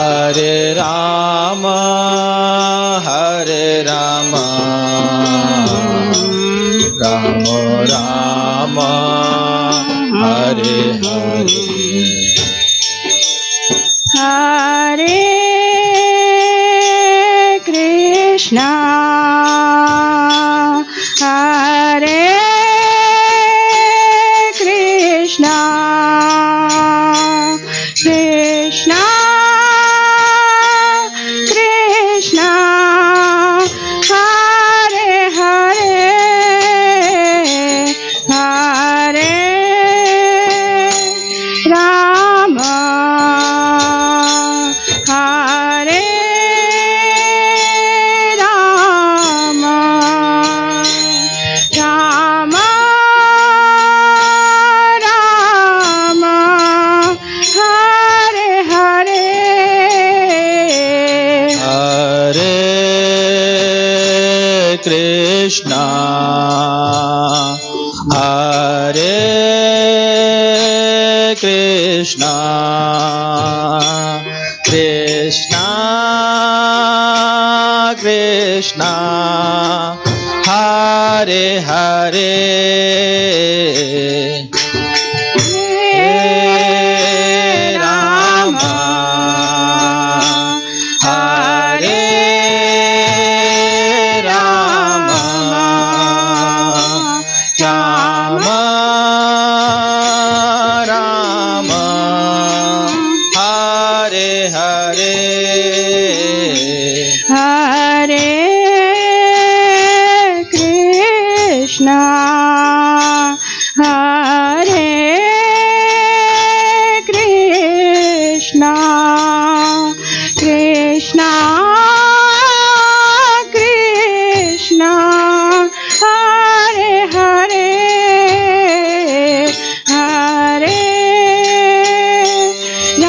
Hare Rama, Hare Rama, Rama Rama, Hare Hare. Hare Krishna, Hare Krishna, Krishna Krishna, Hare Hare, Hare Rama, Hare Rama, Rama Rama, Hare Hare, Hare Krishna, Hare Krishna, Krishna Krishna, Hare Hare, Krishna, Hare Krishna, Krishna Krishna, Hare Hare, Hare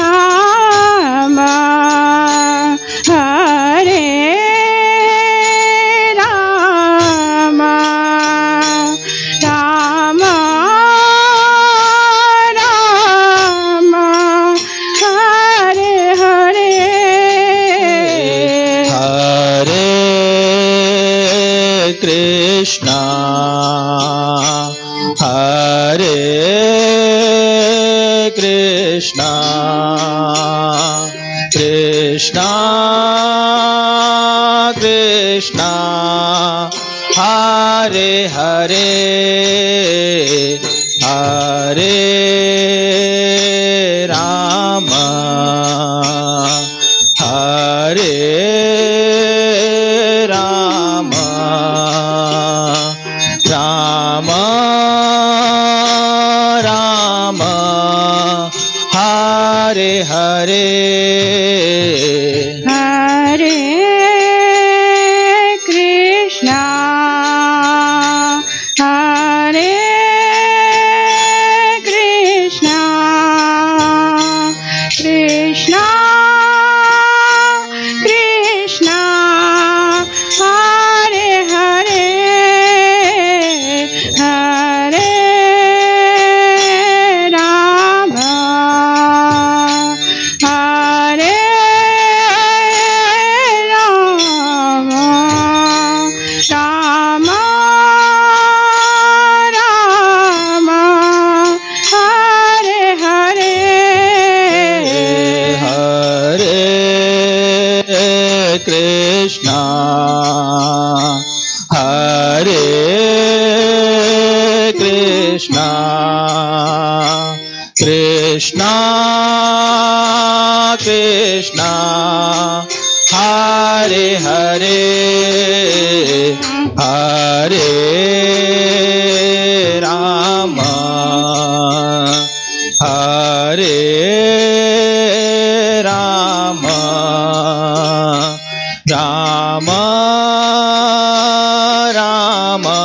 Rama, Hare Rama, Rama Rama, Hare Hare, Hare Krishna, Hare Krishna, Krishna Krishna, Hare Hare, Hare Rama, Hare Rama, Rama Rama, Hare Hare, Hare Krishna, Hare Krishna, Krishna Krishna, Hare Hare, Hare Rama, Hare Rama, Rama Rama,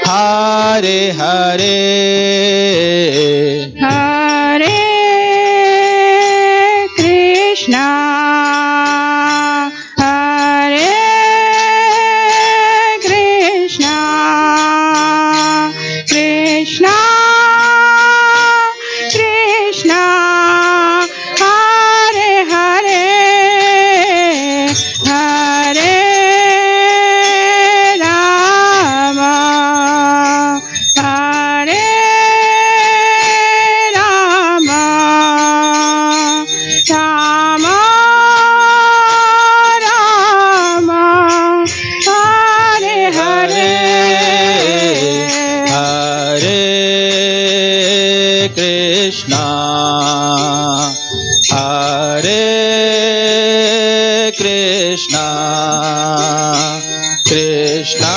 Hare Hare, Hare Krishna, Hare Krishna, Krishna Krishna, Hare Hare, Hare Krishna, Krishna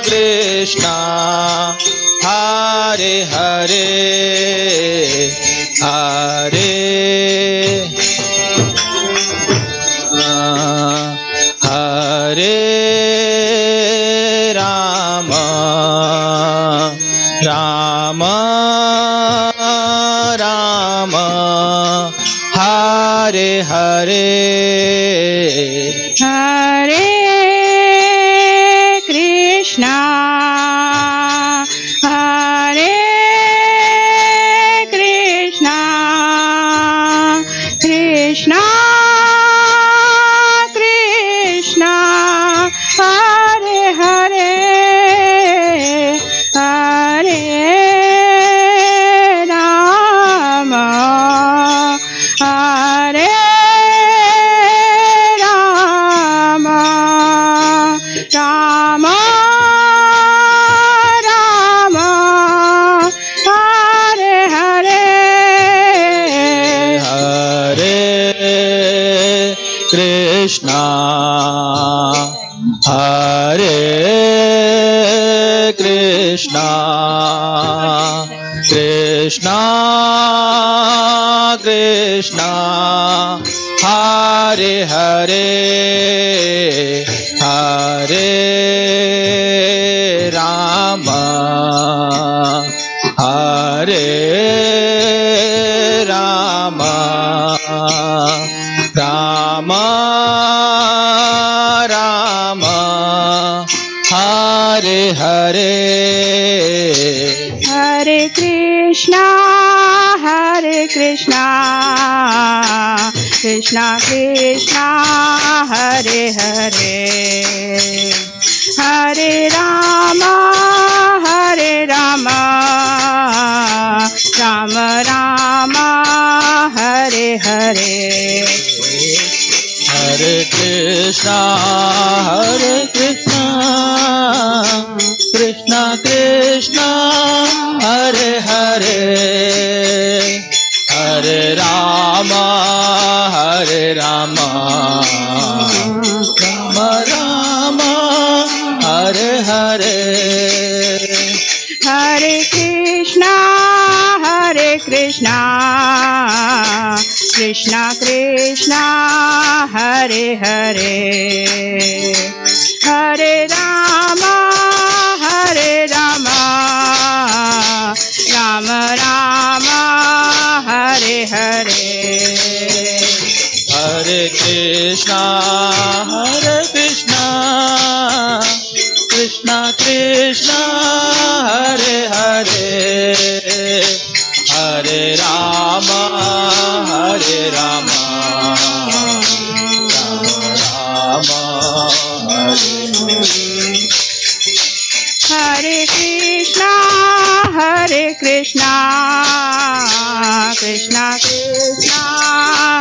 Krishna, Hare Hare, Hare Hare Rama, Rama Rama, Hare Hare, Hare Krishna, Hare Krishna, Krishna Krishna, Hare Hare, Hare Rama, Hare Rama, Rama Rama, Hare Hare, Hare Krishna, Hare Krishna, Krishna Krishna, Hare Hare, Hare Rama, Hare Rama, Rama Rama, Hare Hare, Hare Krishna, Hare Krishna, Krishna Krishna, Hare Hare, Hare Rama, Hare Rama, Rama Rama, Hare Hare, Hare Krishna, Hare Krishna, Krishna Krishna, Hare Hare, Hare Rama, Hare Rama, Rama Rama, Hare Hare, Hare Krishna, Hare Krishna, Krishna Krishna, Hare Hare, Hare Rama, Hare Rama, Rama Rama, Hare Hare, Hare Krishna, Hare Krishna, Krishna Krishna, Hare Hare, Hare Rama, Hare Rama, Rama Hare Hare Krishna, Hare Krishna, Krishna Krishna,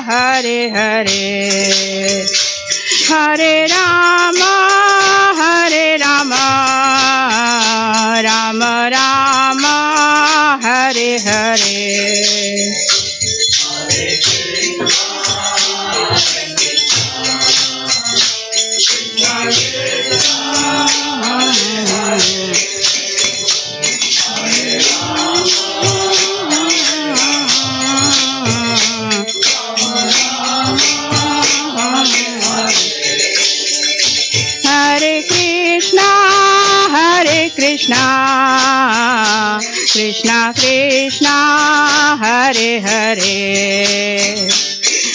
Hare Hare, Hare Rama, Hare Rama, Rama Rama, Hare Hare, Hare Krishna, Hare Krishna, Krishna Krishna, Hare Hare,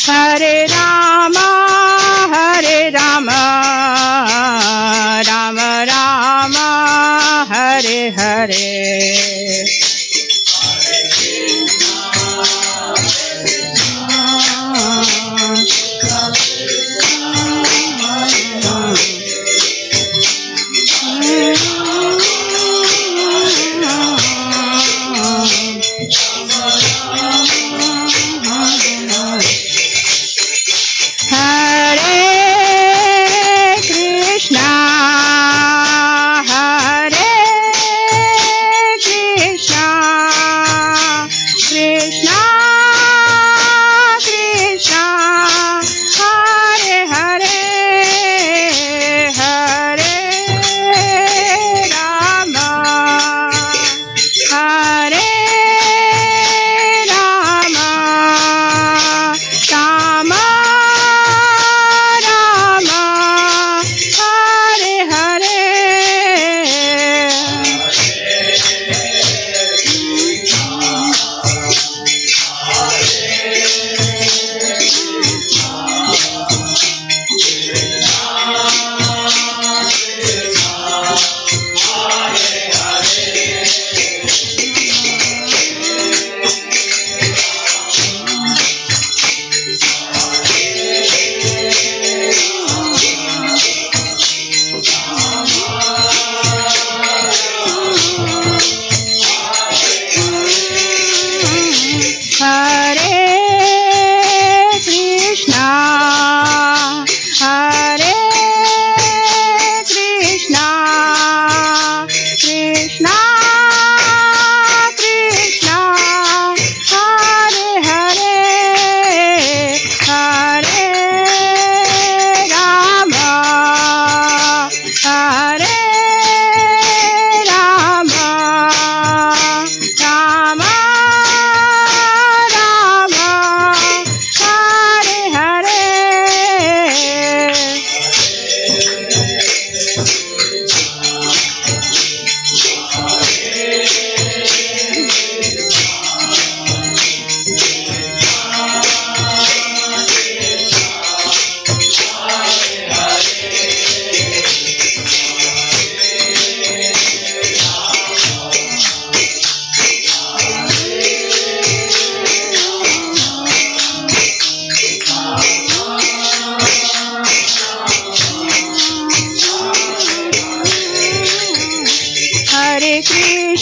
Hare Rama, Hare Rama, Rama Rama, Hare Hare,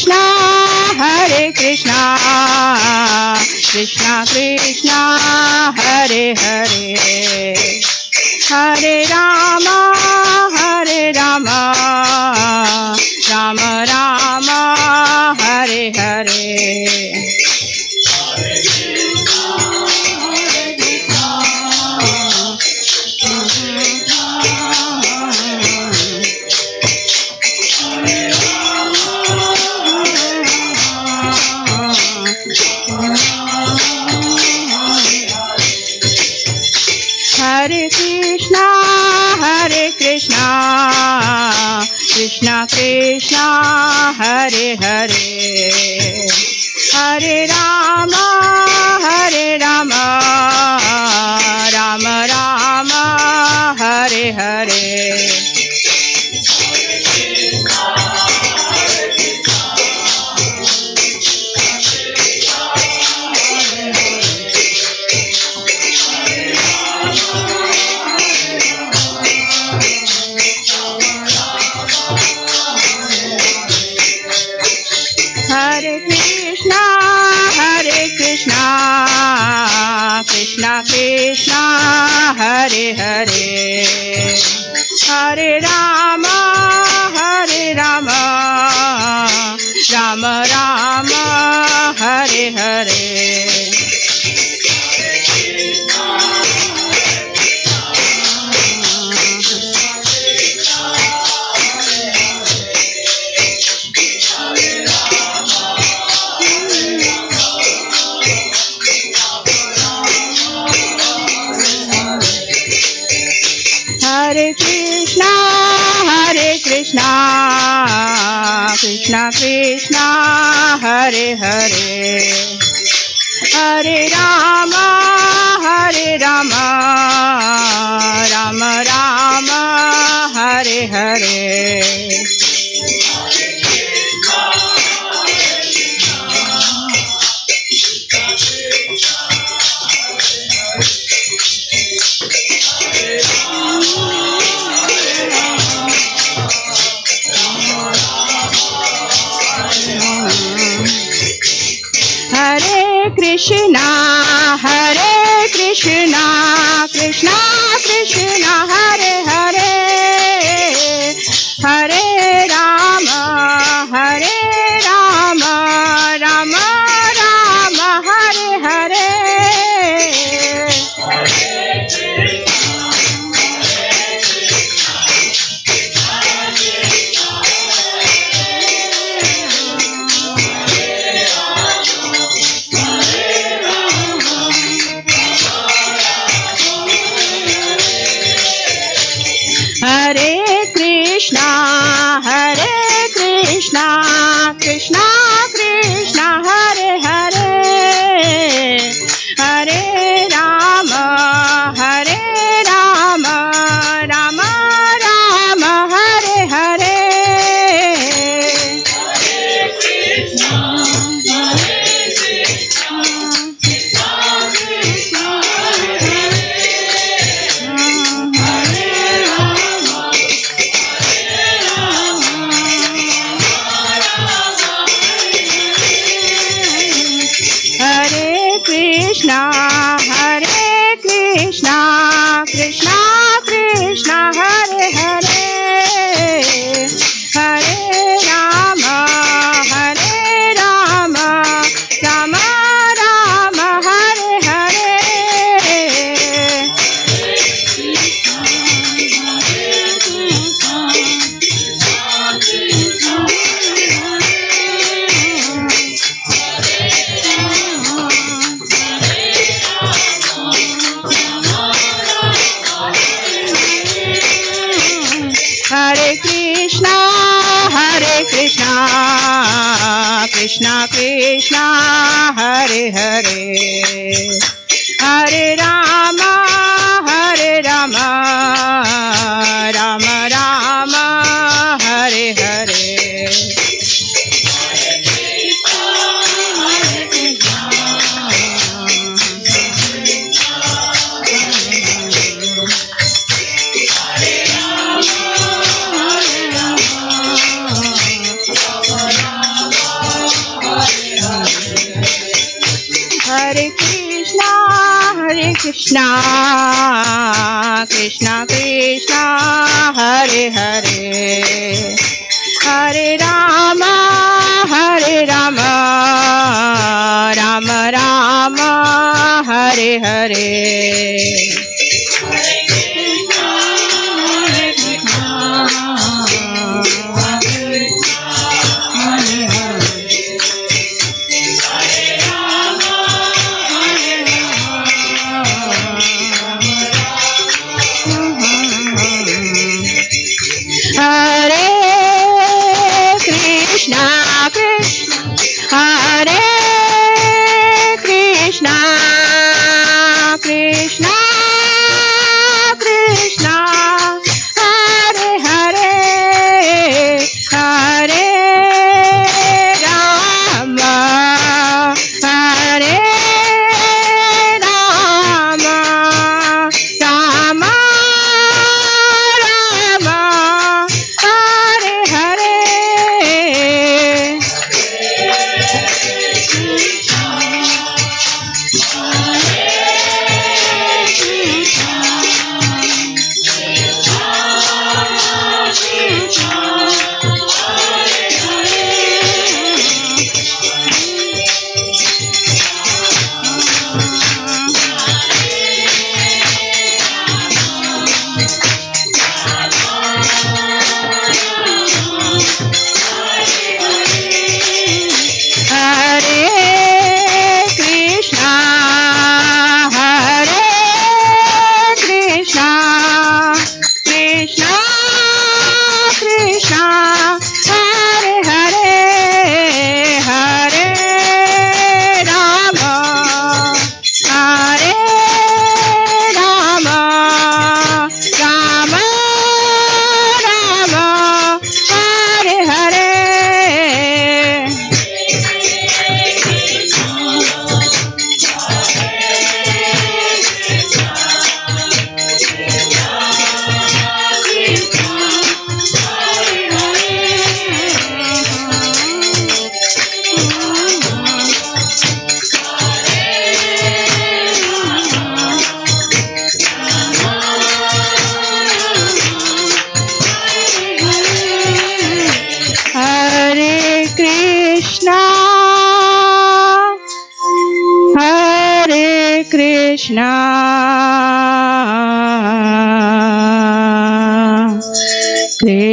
Krishna, Hare Krishna, Krishna Krishna, Hare Hare, Hare Rama, Hare Rama, Rama Rama, Hare Hare. Hare Krishna, Hare Krishna, Krishna Krishna, Hare Hare, Hare Rama, Hare Rama, Rama Rama, Hare Hare. Hare Krishna, Hare Krishna, Krishna Krishna, Hare Hare, Hare Rama, Hare Rama, Rama Rama, Hare Hare. Hare Krishna, Hare Krishna, Krishna Krishna, Hare Hare, Hare Rama, Hare Rama, Rama Rama, Hare Hare. Hare Krishna, Hare Krishna, Krishna Krishna, Hare Hare, Hare Rama, Hare Rama, Rama Rama, Hare Hare. Hare Krishna, Hare Krishna, Krishna Krishna, Hare Hare, Hare Rama, Hare Rama, Rama Rama, Hare Hare. Krishna, Hare Krishna, Krishna Krishna, Hare Hare, Hare Rama, Hare Rama, Rama Rama, Hare Hare. Hare Krishna, Hare Krishna, Krishna Krishna, Hare Hare, Hare Rama, Hare Rama, Rama Rama, Hare Hare. Krishna Krishna Krishna Hare Hare Hare Rama Rama Rama Hare Hare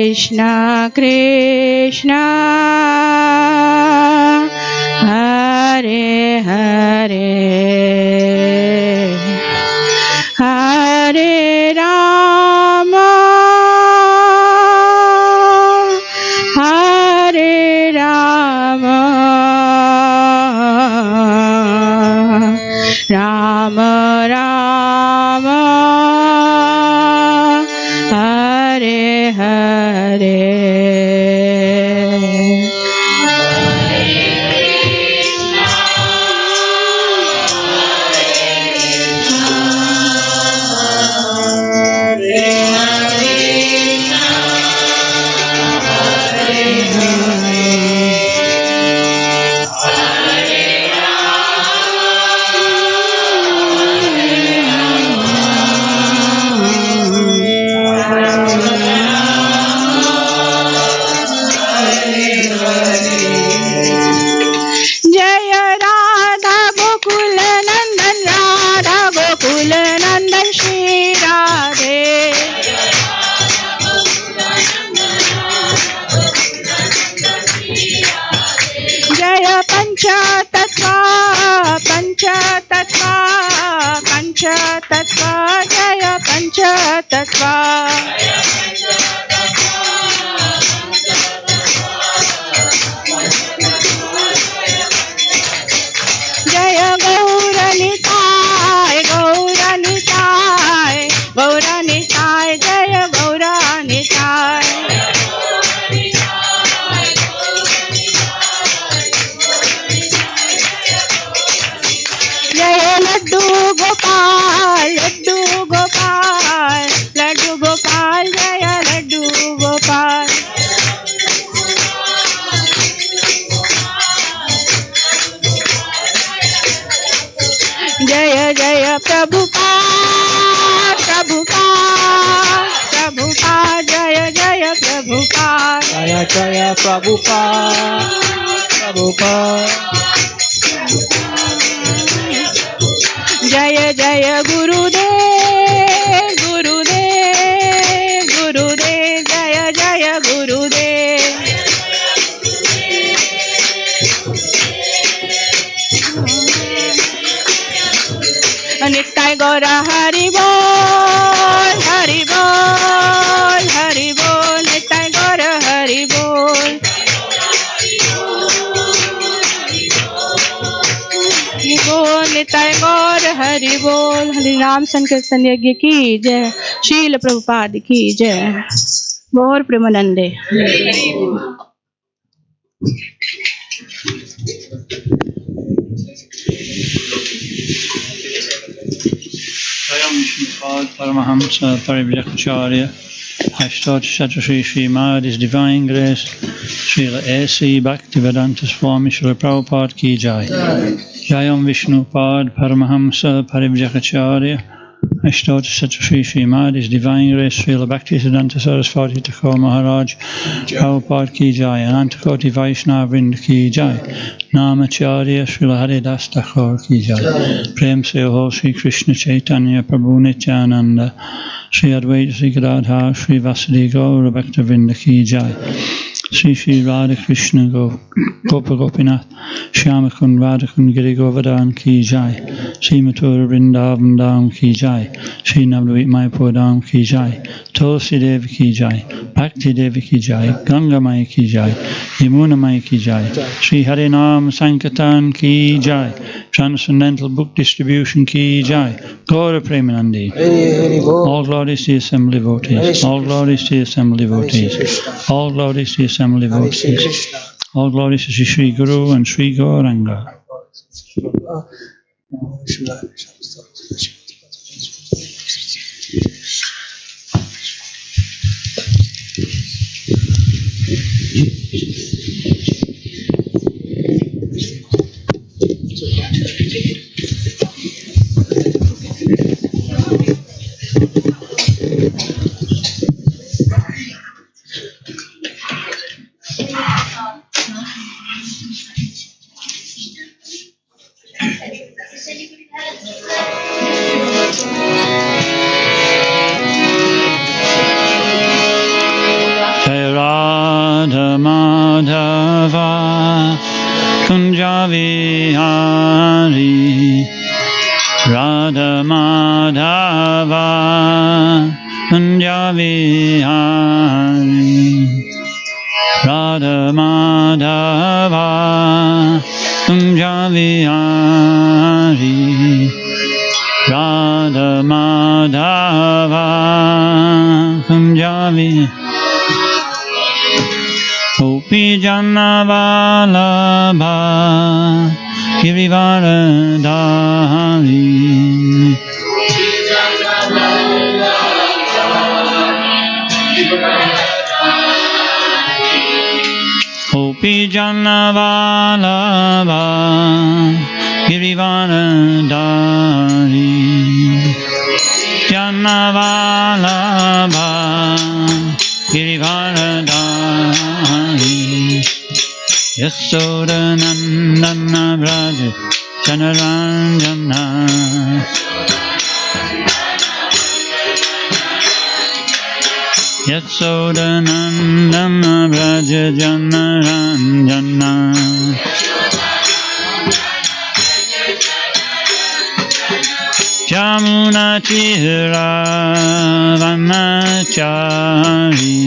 Krishna Krishna Hare Hare Hare Rama Hare Rama Rama Rama Hare Hare पंचतत्वा जय पंचतत्वा जय गौरनिताय गौरनिताय गौरनिताय जय गौरनिताय जय लड्डू गोपाल लड्डू गोपाल जय लड्डू गोपाल जय जय Prabhupada Prabhupada, Prabhupada, Jaya Jaya Prabhupada, Jaya Jaya Prabhupada, Prabhupada. Jaya Jaya Gurudev, Gurudev, Gurudev, Jaya Jaya Gurudev. Nittai Gaura Hari Bol, Hari Bol, Hari Bol, Nittai Gaura Hari Bol. Hari Bol, Nittai Gaura Hari Bol. Hari नाम संकीर्तन यज्ञ की जय, शील प्रभुपाद की जय, गौर प्रेमानंदे. Vishnupada Paramahamsa Parivyakaracharya Ashtadhyaaya Chapter Sri Srimad His Divine Grace Srila A.C. Bhaktivedanta Swami Srila Prabhupada Ki Jai. Jayam Vishnupada Paramahamsa Parivyakaracharya Ashtadhyaaya Chapter Sri Srimad His Divine Grace Srila Bhaktivedanta Saraswati Thakur Maharaj Prabhupada Ki Jai. Anantakoti Vaishnava Vrinda Ki Jai. Namacharya Srila Haridas Thakur Ki Jai. Prem se ho Sri Krishna Caitanya Prabhu Nityananda Sri Advaita Sri Gadadhar Sri Vasudeva Gaura Bhakta Vrinda Ki Jai. Sri Sri Radha Krishna Gopa Gopinath Shyamakund Radhakund Giri Govardhan Ki Jai. Sri Mathura Vrindavan Dham Ki Jai. Sri Navadvip Mayapur Dham Ki Jai. Tulsi Devi Ki Jai. Bhakti Devi Ki Jai. Ganga Maya Ki Jai. Yamuna Maya Ki Jai. Sri Harinam Sankirtan Ki Jai. Transcendental Book Distribution Ki Jai. Gaura Premanandi. All glories to the Assembly Devotees. All glories to the Assembly Devotees. All glories to the Assembly Devotees. All glories to Sri Guru and Sri Gauranga. Kunjavihari Radha Madhava Kunjavihari Radha Madhava Kunjavihari Radha Madhava Kunjavihari Gopi Janavalabha Girivaradhari Gopi Janavalabha Girivaradhari Janavalabha Girivaradhari Yasodanandana Vraja Janaranjana Yasodanandana Vraja Janaranjana Jamuna Tira Vanachari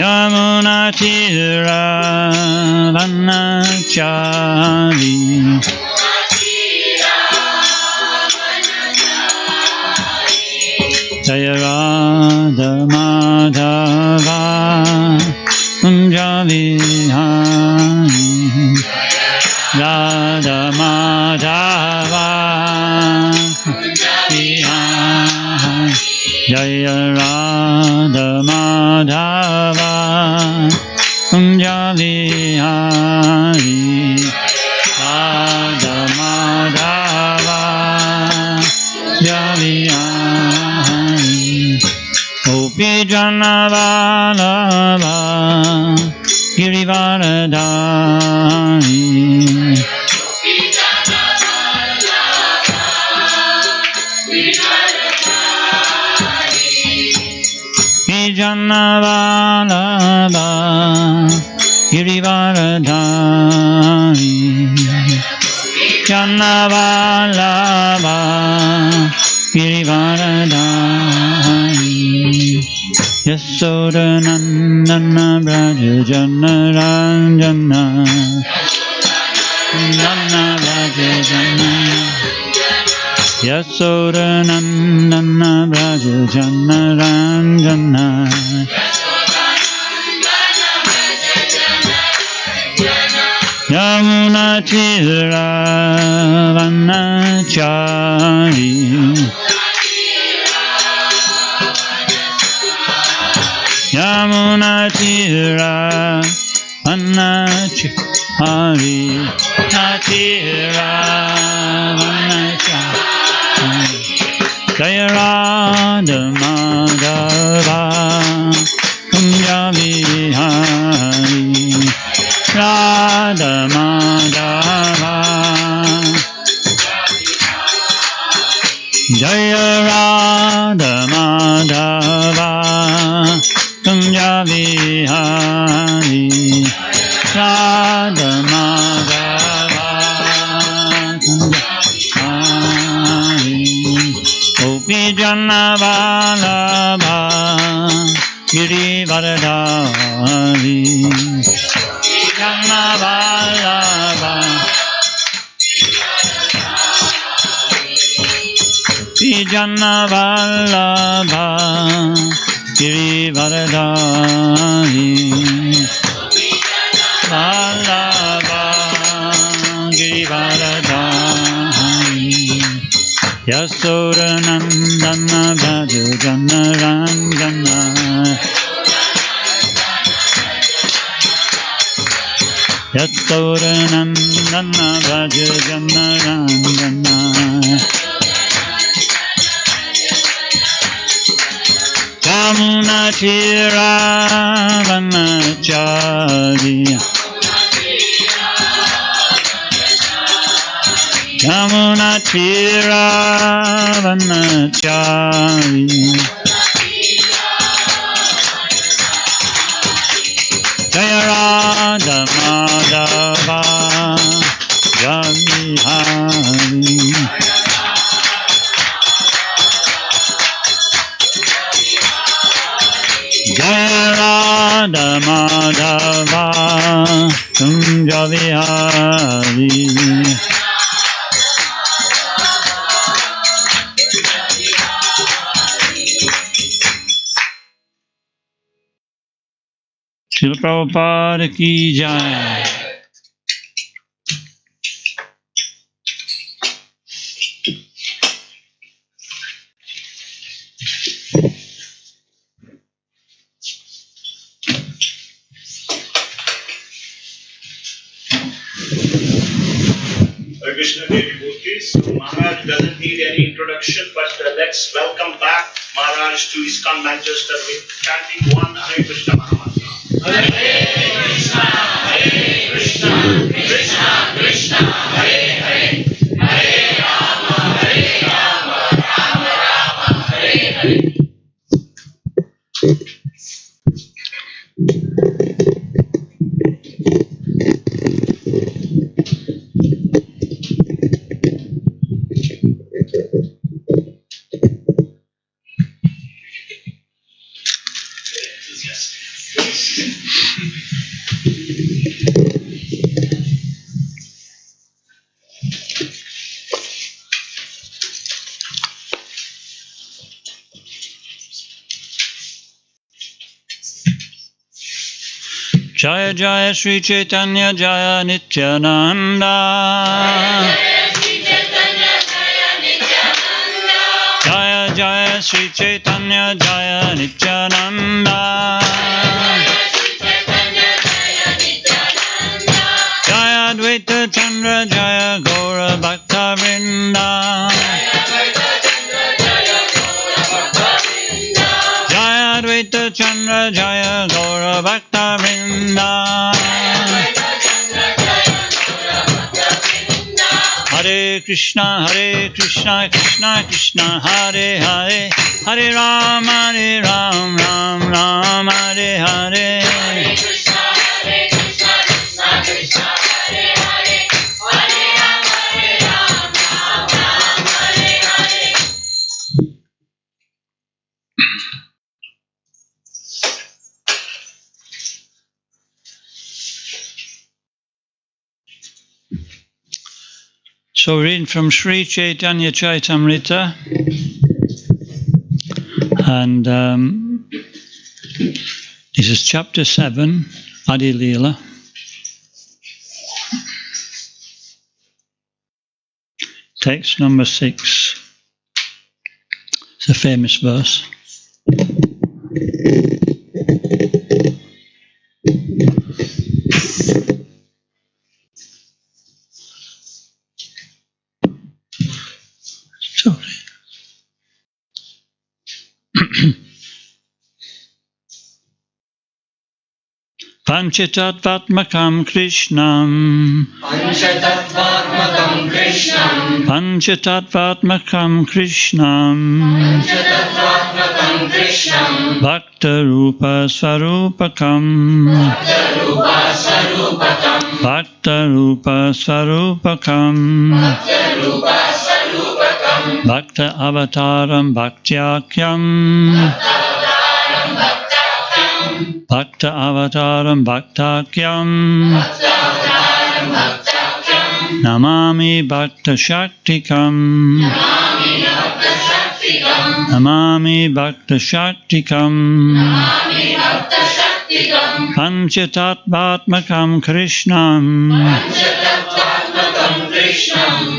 Yamuna Tira Vanachari Jaya Radha Madhava Kunjavihari Radha Madhava Kunjavihari Jaya Radha Madhava Kunjavihari Radha Madhava Janavalabha Girivaradhari Janavalabha Girivaradhari Yasodanandana Braja Janaranjana Nana Braja Jana Yasodanandana Braja Janaranjana Yamuna Tira Vanachari Yamuna Tira Vanachari Natira Vanachari Jaya Radha Madhava Kunjavihari Radha Madhava Jaya Radha Madhava Kunjavihari Radha Madhava Kunjavihari Gopi Janavalabha Girivaradhari Janavalabha Janavalabha Girivaradhari Vallabha Girivaradhari Yasodanandana Braja Janaranjana Yasodanandana Braja Janaranjana Yamuna Tira Vanachari Yamuna Tira Vanachari Jaya Radha Madhava Jamihari Jaya Radha Madhava Kunjavihari Srila Prabhupada ki jai. Krishna Devi Murti. So Maharaj doesn't need any introduction, but let's welcome back Maharaj to ISKCON Manchester with chanting one Hare Krishna Mahamantra. Hare Krishna, Krishna Krishna, Hare Hare, Hare Rama, Rama Rama, Hare Hare. Jaya Jaya Sri Caitanya Jaya Nityananda. Jaya Jaya Sri Caitanya Jaya Nityananda. Jaya Advaita Chandra Jaya Gaura Bhakta Vrinda. Jaya Advaita Chandra Jaya Gaura Bhakta Vrinda. Hare Krishna, Krishna Krishna, Hare Hare, Hare Ram, Ram Ram, Hare Hare. Hare Krishna, Krishna Krishna, Hare Hare, Hare Ram, Ram Ram, Hare Hare. So we're reading from Sri Caitanya Chaitamrita, and this is chapter 7, Adi Leela. Text number 6. It's a famous verse. Sorry. Panchatattvatmakam Krishnam, Panchatattvatmakam Krishnam, Panchatattvatmakam Krishnam, Panchatattvatmakam Krishnam, Bhakta Rupa Swarupakam, Bhakta Rupa Swarupakam, Bhakta Rupa Swarupakam, Bhakta Rupa Swarupakam, Bhakta Avataram Bhaktyākyam, Bhakta Avataram Bhaktākyam, Namami Bhakta Shaktikam, Namami Bhakta Shaktikam, Panchatattvatmakam Krishnam,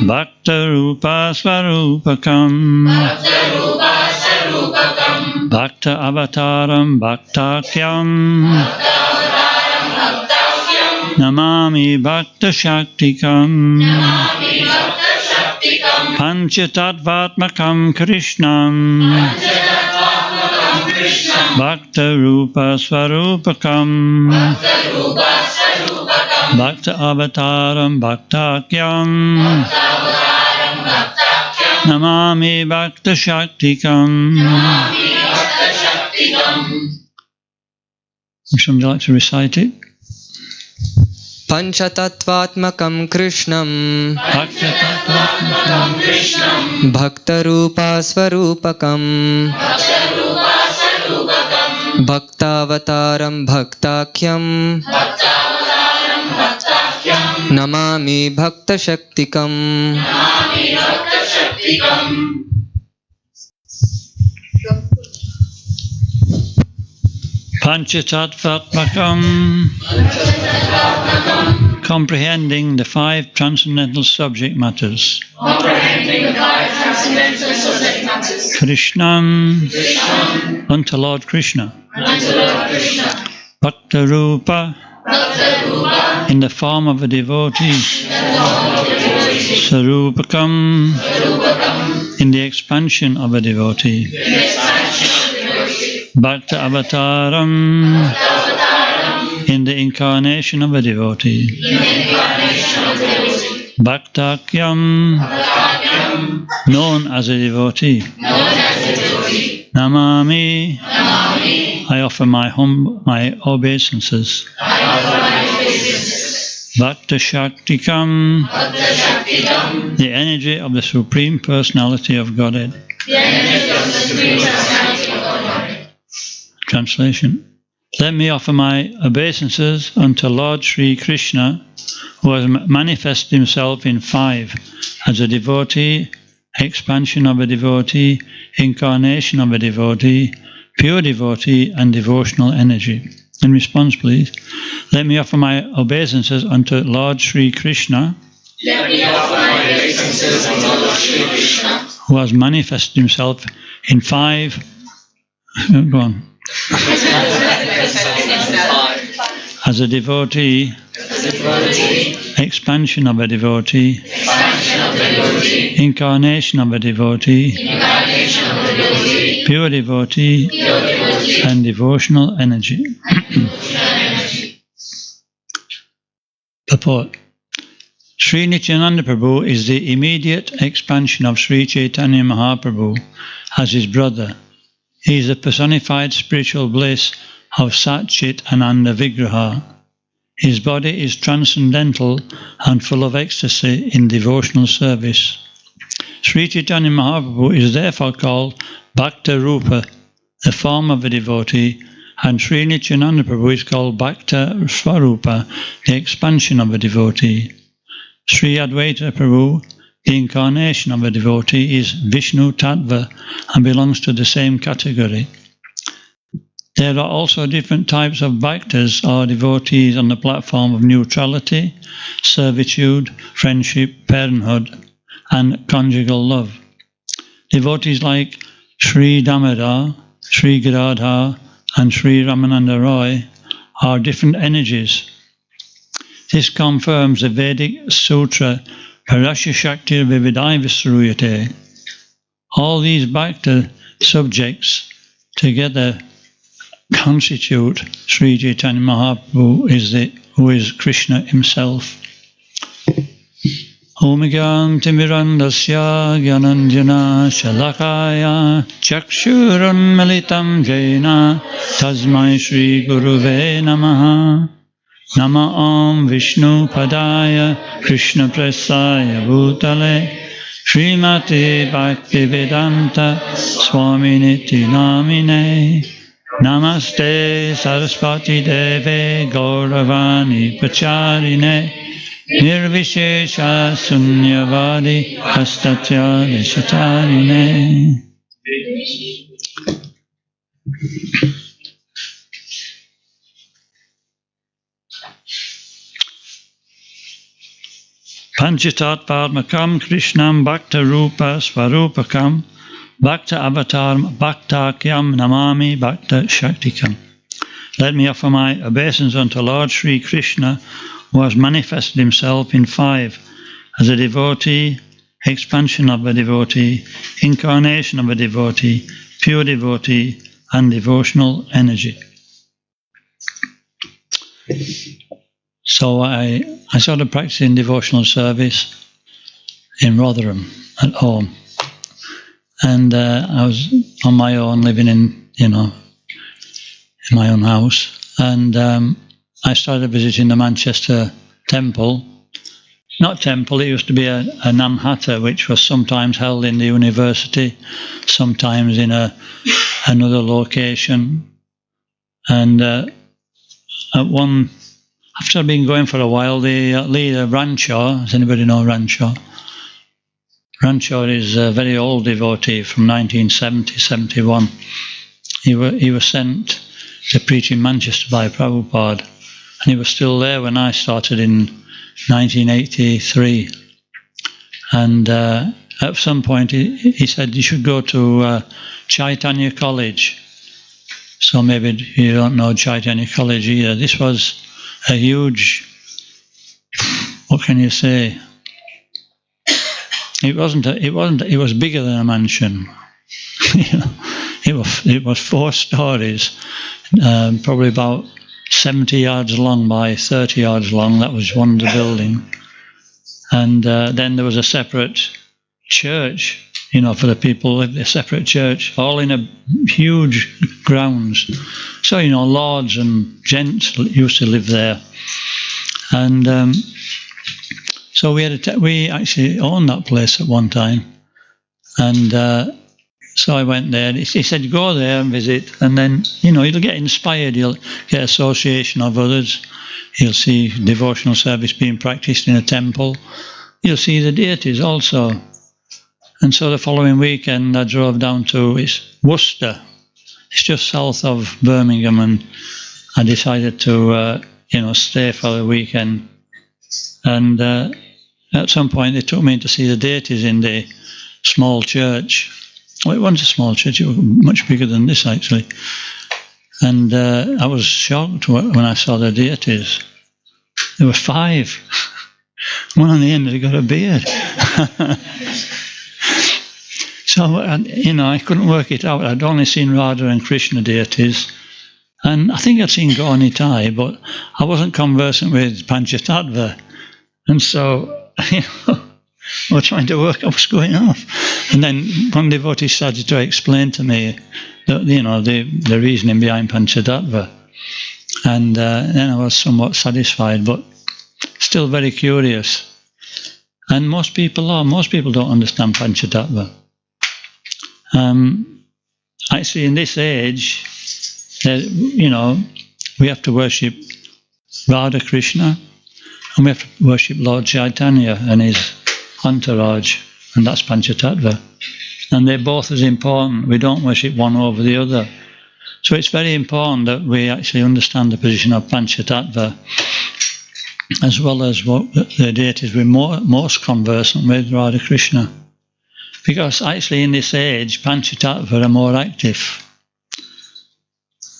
Bhakta Rupa Swarupakam, Bhakta Avataram Bhaktākyam, Namami Bhakta Shaktikam, Panchatattvatmakam Krishnam, Bhakta Rupa Swarupakam, Bhakta Avataram Bhaktākyam, Namami Bhakta Shaktikam. Would somebody like to recite it? Panchatattvatmakam Krishnam, Panchatattvatmakam Krishnam, Bhaktarupa Swarupakam, Bhaktavataram Bhaktākyam, Namami Bhakta Shaktikam. Panchatattvatmakam, comprehending the 5 transcendental subject matters. Krishnam, unto Lord Krishna. Bhaktarupa, in the form of a devotee. Sarupakam, in the expansion of a devotee. Bhakta Avataram, in the incarnation of a devotee. Bhaktākyam, known as a devotee. Namami, I offer my obeisances. Bhakta Shaktikam, the energy of the Supreme Personality of Godhead. Translation. Let me offer my obeisances unto Lord Sri Krishna, who has manifested himself in 5 as a devotee, expansion of a devotee, incarnation of a devotee, pure devotee, and devotional energy. In response, please. Let me offer my obeisances unto Lord Sri Krishna, who has manifested himself in 5. Go on. As a devotee, expansion of a devotee, incarnation of a devotee, pure devotee, and devotional energy. Purport. Sri Nityananda Prabhu is the immediate expansion of Sri Chaitanya Mahaprabhu as his brother, He is the personified spiritual bliss of Sat Chit Ananda Vigraha. His body is transcendental and full of ecstasy in devotional service. Sri Chaitanya Mahaprabhu is therefore called Bhakta Rupa, the form of a devotee, and Sri Nityananda Prabhu is called Bhakta Swarupa, the expansion of a devotee. Sri Advaita Prabhu, the incarnation of a devotee, is Vishnu Tattva and belongs to the same category. There are also different types of bhaktas or devotees on the platform of neutrality, servitude, friendship, parenthood, and conjugal love. Devotees like Sri Damodar, Sri Gadadhar, and Sri Ramananda Roy are different energies. This confirms the Vedic sutra Parasya Shaktir Vividai Visruyate. All these bhakta subjects together constitute Sri Chaitanya Mahaprabhu, who is Krishna himself. Omigam Timirandasya Gyananjana Shalakaya Chakshurun Melitam Jaina Tasmai Shri Guruve Namaha. Nama Om Vishnu Padaya Krishna Prasaya Bhutale Srimati Bhaktivedanta Swami Niti Namine. Namaste Saraswati Deve Gauravani Pacharine Nirvishesha Sunyavadi Hastatya Vishatarine. Panchatatpadmakam Krishnam Bhakta Rupa Swarupakam Bhakta Avataram Bhaktakyam Namami Bhakta Shaktikam. Let me offer my obeisance unto Lord Sri Krishna, who has manifested himself in 5 as a devotee, expansion of a devotee, incarnation of a devotee, pure devotee, and devotional energy. So I started practicing devotional service in Rotherham at home, and I was on my own, living in my own house, and I started visiting the Manchester Temple. Not temple, it used to be a Namhata, which was sometimes held in the university, sometimes in another location, and after I'd been going for a while, the leader, Rancho, does anybody know Rancho? Rancho is a very old devotee from 1970-71. He was sent to preach in Manchester by Prabhupada, and he was still there when I started in 1983. And at some point he said you should go to Caitanya College. So maybe you don't know Caitanya College either. This was a huge, what can you say? It was bigger than a mansion. It was 4 stories, probably about 70 yards long by 30 yards long. That was one of the building. And then there was a separate church, for the people, a separate church, all in a huge grounds. So, lords and gents used to live there. And so we actually owned that place at one time. And so I went there. He said, go there and visit, and then, you'll get inspired, you'll get association of others, you'll see devotional service being practiced in a temple, you'll see the deities also. And so the following weekend I drove down to Worcester. It's just south of Birmingham, and I decided to, stay for the weekend. And at some point they took me to see the deities in the small church. Well, it wasn't a small church, it was much bigger than this actually. And I was shocked when I saw the deities. There were 5. One on the end had got a beard. So, I couldn't work it out. I'd only seen Radha and Krishna deities, and I think I'd seen Gaunitai, but I wasn't conversant with Panchatattva. And so, We were trying to work out what's going on. And then one devotee started to explain to me that, the reasoning behind Panchatattva. And then I was somewhat satisfied, but still very curious. And most people don't understand Panchatattva. Actually, in this age, we have to worship Radha Krishna, and we have to worship Lord Caitanya and his entourage, and that's Panchatattva. And they're both as important. We don't worship one over the other. So it's very important that we actually understand the position of Panchatattva, as well as what the deities we're most conversant with, Radha Krishna. Because actually in this age, Panchatattva are more active.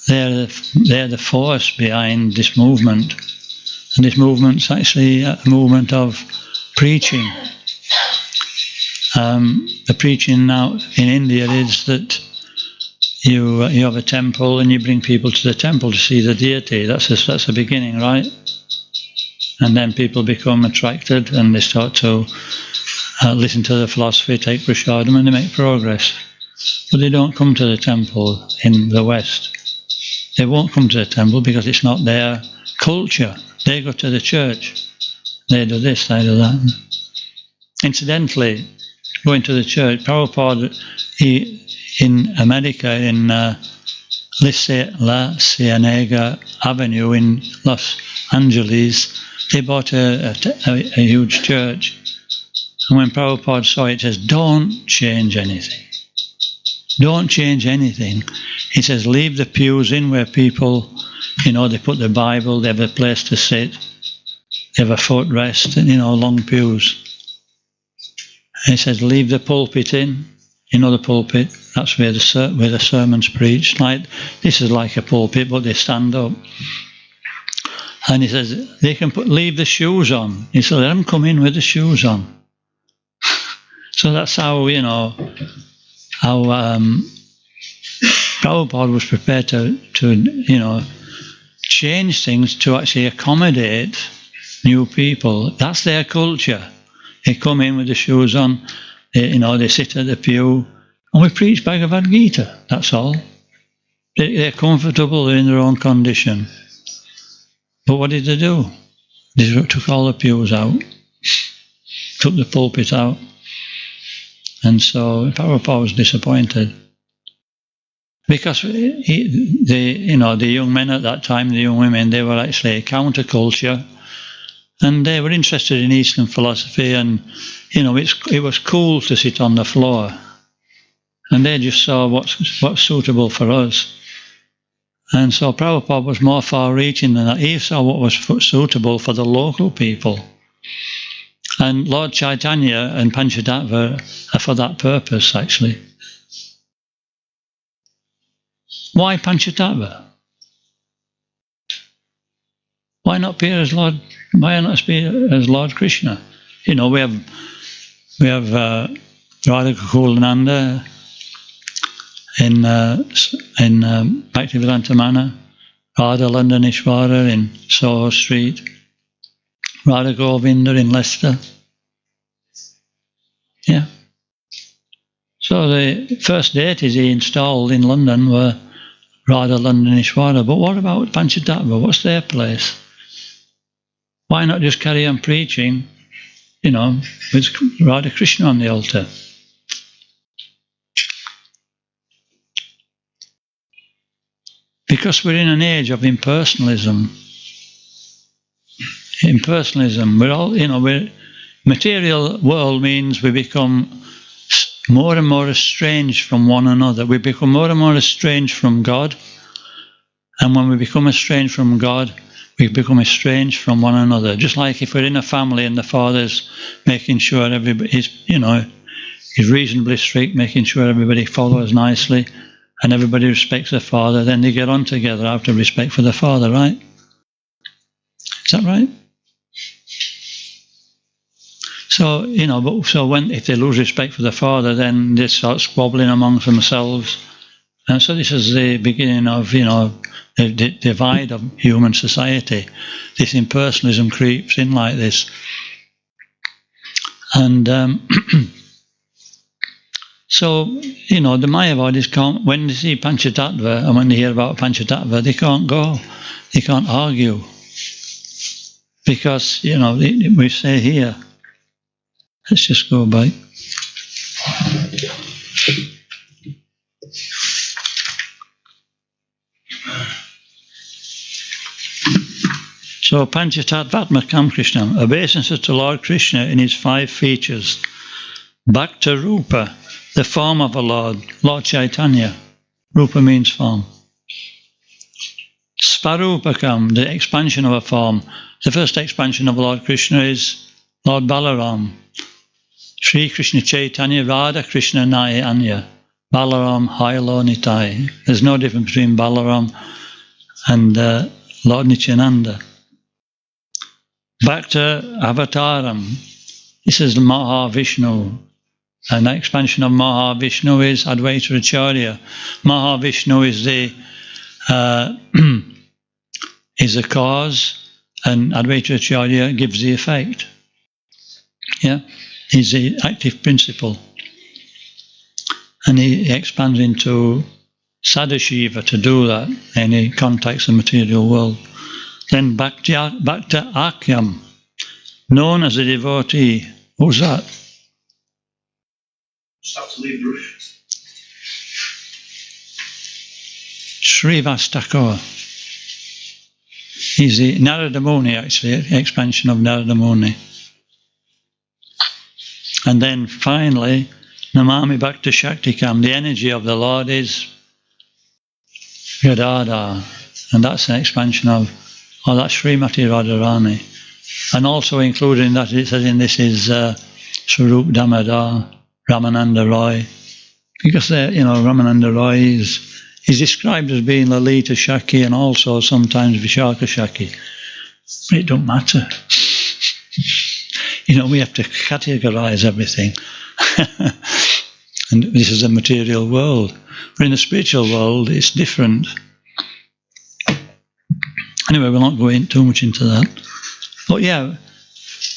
They're the force behind this movement. And this movement's actually a movement of preaching. The preaching now in India is that you have a temple and you bring people to the temple to see the deity. That's the beginning, right? And then people become attracted and they start to listen to the philosophy, take prasadam, and they make progress. But they don't come to the temple in the West. They won't come to the temple because it's not their culture. They go to the church. They do this, they do that. Incidentally, going to the church, Prabhupada, in America, in La Cienega Avenue in Los Angeles, they bought a huge church. And when Prabhupada saw it, he says, don't change anything. Don't change anything. He says, leave the pews in where people, they put the Bible, they have a place to sit, they have a footrest, long pews. And he says, leave the pulpit in. The pulpit, that's where the sermon's preached. This is like a pulpit, but they stand up. And he says, they can leave the shoes on. He said, let them come in with the shoes on. So that's how, Prabhupada was prepared to change things to actually accommodate new people. That's their culture. They come in with the shoes on, they sit at the pew, and we preach Bhagavad Gita, that's all. They're comfortable, they're in their own condition. But what did they do? They took all the pews out, took the pulpit out, and so Prabhupada was disappointed. Because the young men at that time, the young women, they were actually a counterculture, and they were interested in Eastern philosophy, and it was cool to sit on the floor, and they just saw what's suitable for us. And so Prabhupada was more far-reaching than that. He saw what was suitable for the local people. And Lord Caitanya and Panchatattva are for that purpose, actually. Why Panchatattva? Why not appear as Lord? Why not appear as Lord Krishna? We have Radha Gokulananda in Bhaktivedanta Mana, Radha Londonishwara in Soho Street, Radha Govinda in Leicester. Yeah. So the first deities he installed in London were Radha Londonishwara. But what about Panchatattva? What's their place? Why not just carry on preaching, with Radha Krishna on the altar? Because we're in an age of impersonalism. We're all, material world means we become more and more estranged from one another. We become more and more estranged from God. And when we become estranged from God, we become estranged from one another. Just like if we're in a family and the father's making sure everybody's, he's reasonably strict, making sure everybody follows nicely, and everybody respects the father, then they get on together out of respect for the father, right? Is that right? So, if they lose respect for the father, then they start squabbling amongst themselves. And so this is the beginning of, the divide of human society. This impersonalism creeps in like this. And so, the Mayavadis can't, when they see Panchatattva and when they hear about Panchatattva, they can't go, they can't argue. Because, we say here, let's just go back. So, Panchatattvatmakam Krishnam, obeisances to Lord Krishna in his 5 features. Bhakta Rupa, the form of a Lord, Lord Caitanya. Rupa means form. Svarupakam, the expansion of a form. The first expansion of Lord Krishna is Lord Balaram. Sri Krishna Chaitanya Radha Krishna Nayanya. Balaram Hailo Nitai. There's no difference between Balaram and Lord Nityananda. Bhakta Avataram. This is the Mahavishnu. And the expansion of Mahavishnu is Advaita Acharya. Mahavishnu is the cause, and Advaita Acharya gives the effect. Yeah, he's the active principle. And he expands into Sadashiva to do that, and he contacts the material world. Then Bhakta Akyam, known as a devotee. Who's that? Srivastakar. He's the Narada Muni, actually, expansion of Narada Muni. And then finally, Namami Bhakta Shaktikam, the energy of the Lord is Gadadhar, and that's an expansion of, that's Srimati Radharani. And also included in that, it says in this is Swarup Damodar, Ramananda Roy, because Ramananda Roy is described as being Lalita Shaki and also sometimes Vishaka Shaki. But it don't matter. We have to categorize everything. And this is a material world. But in the spiritual world, it's different. Anyway, we'll not go in too much into that. But yeah,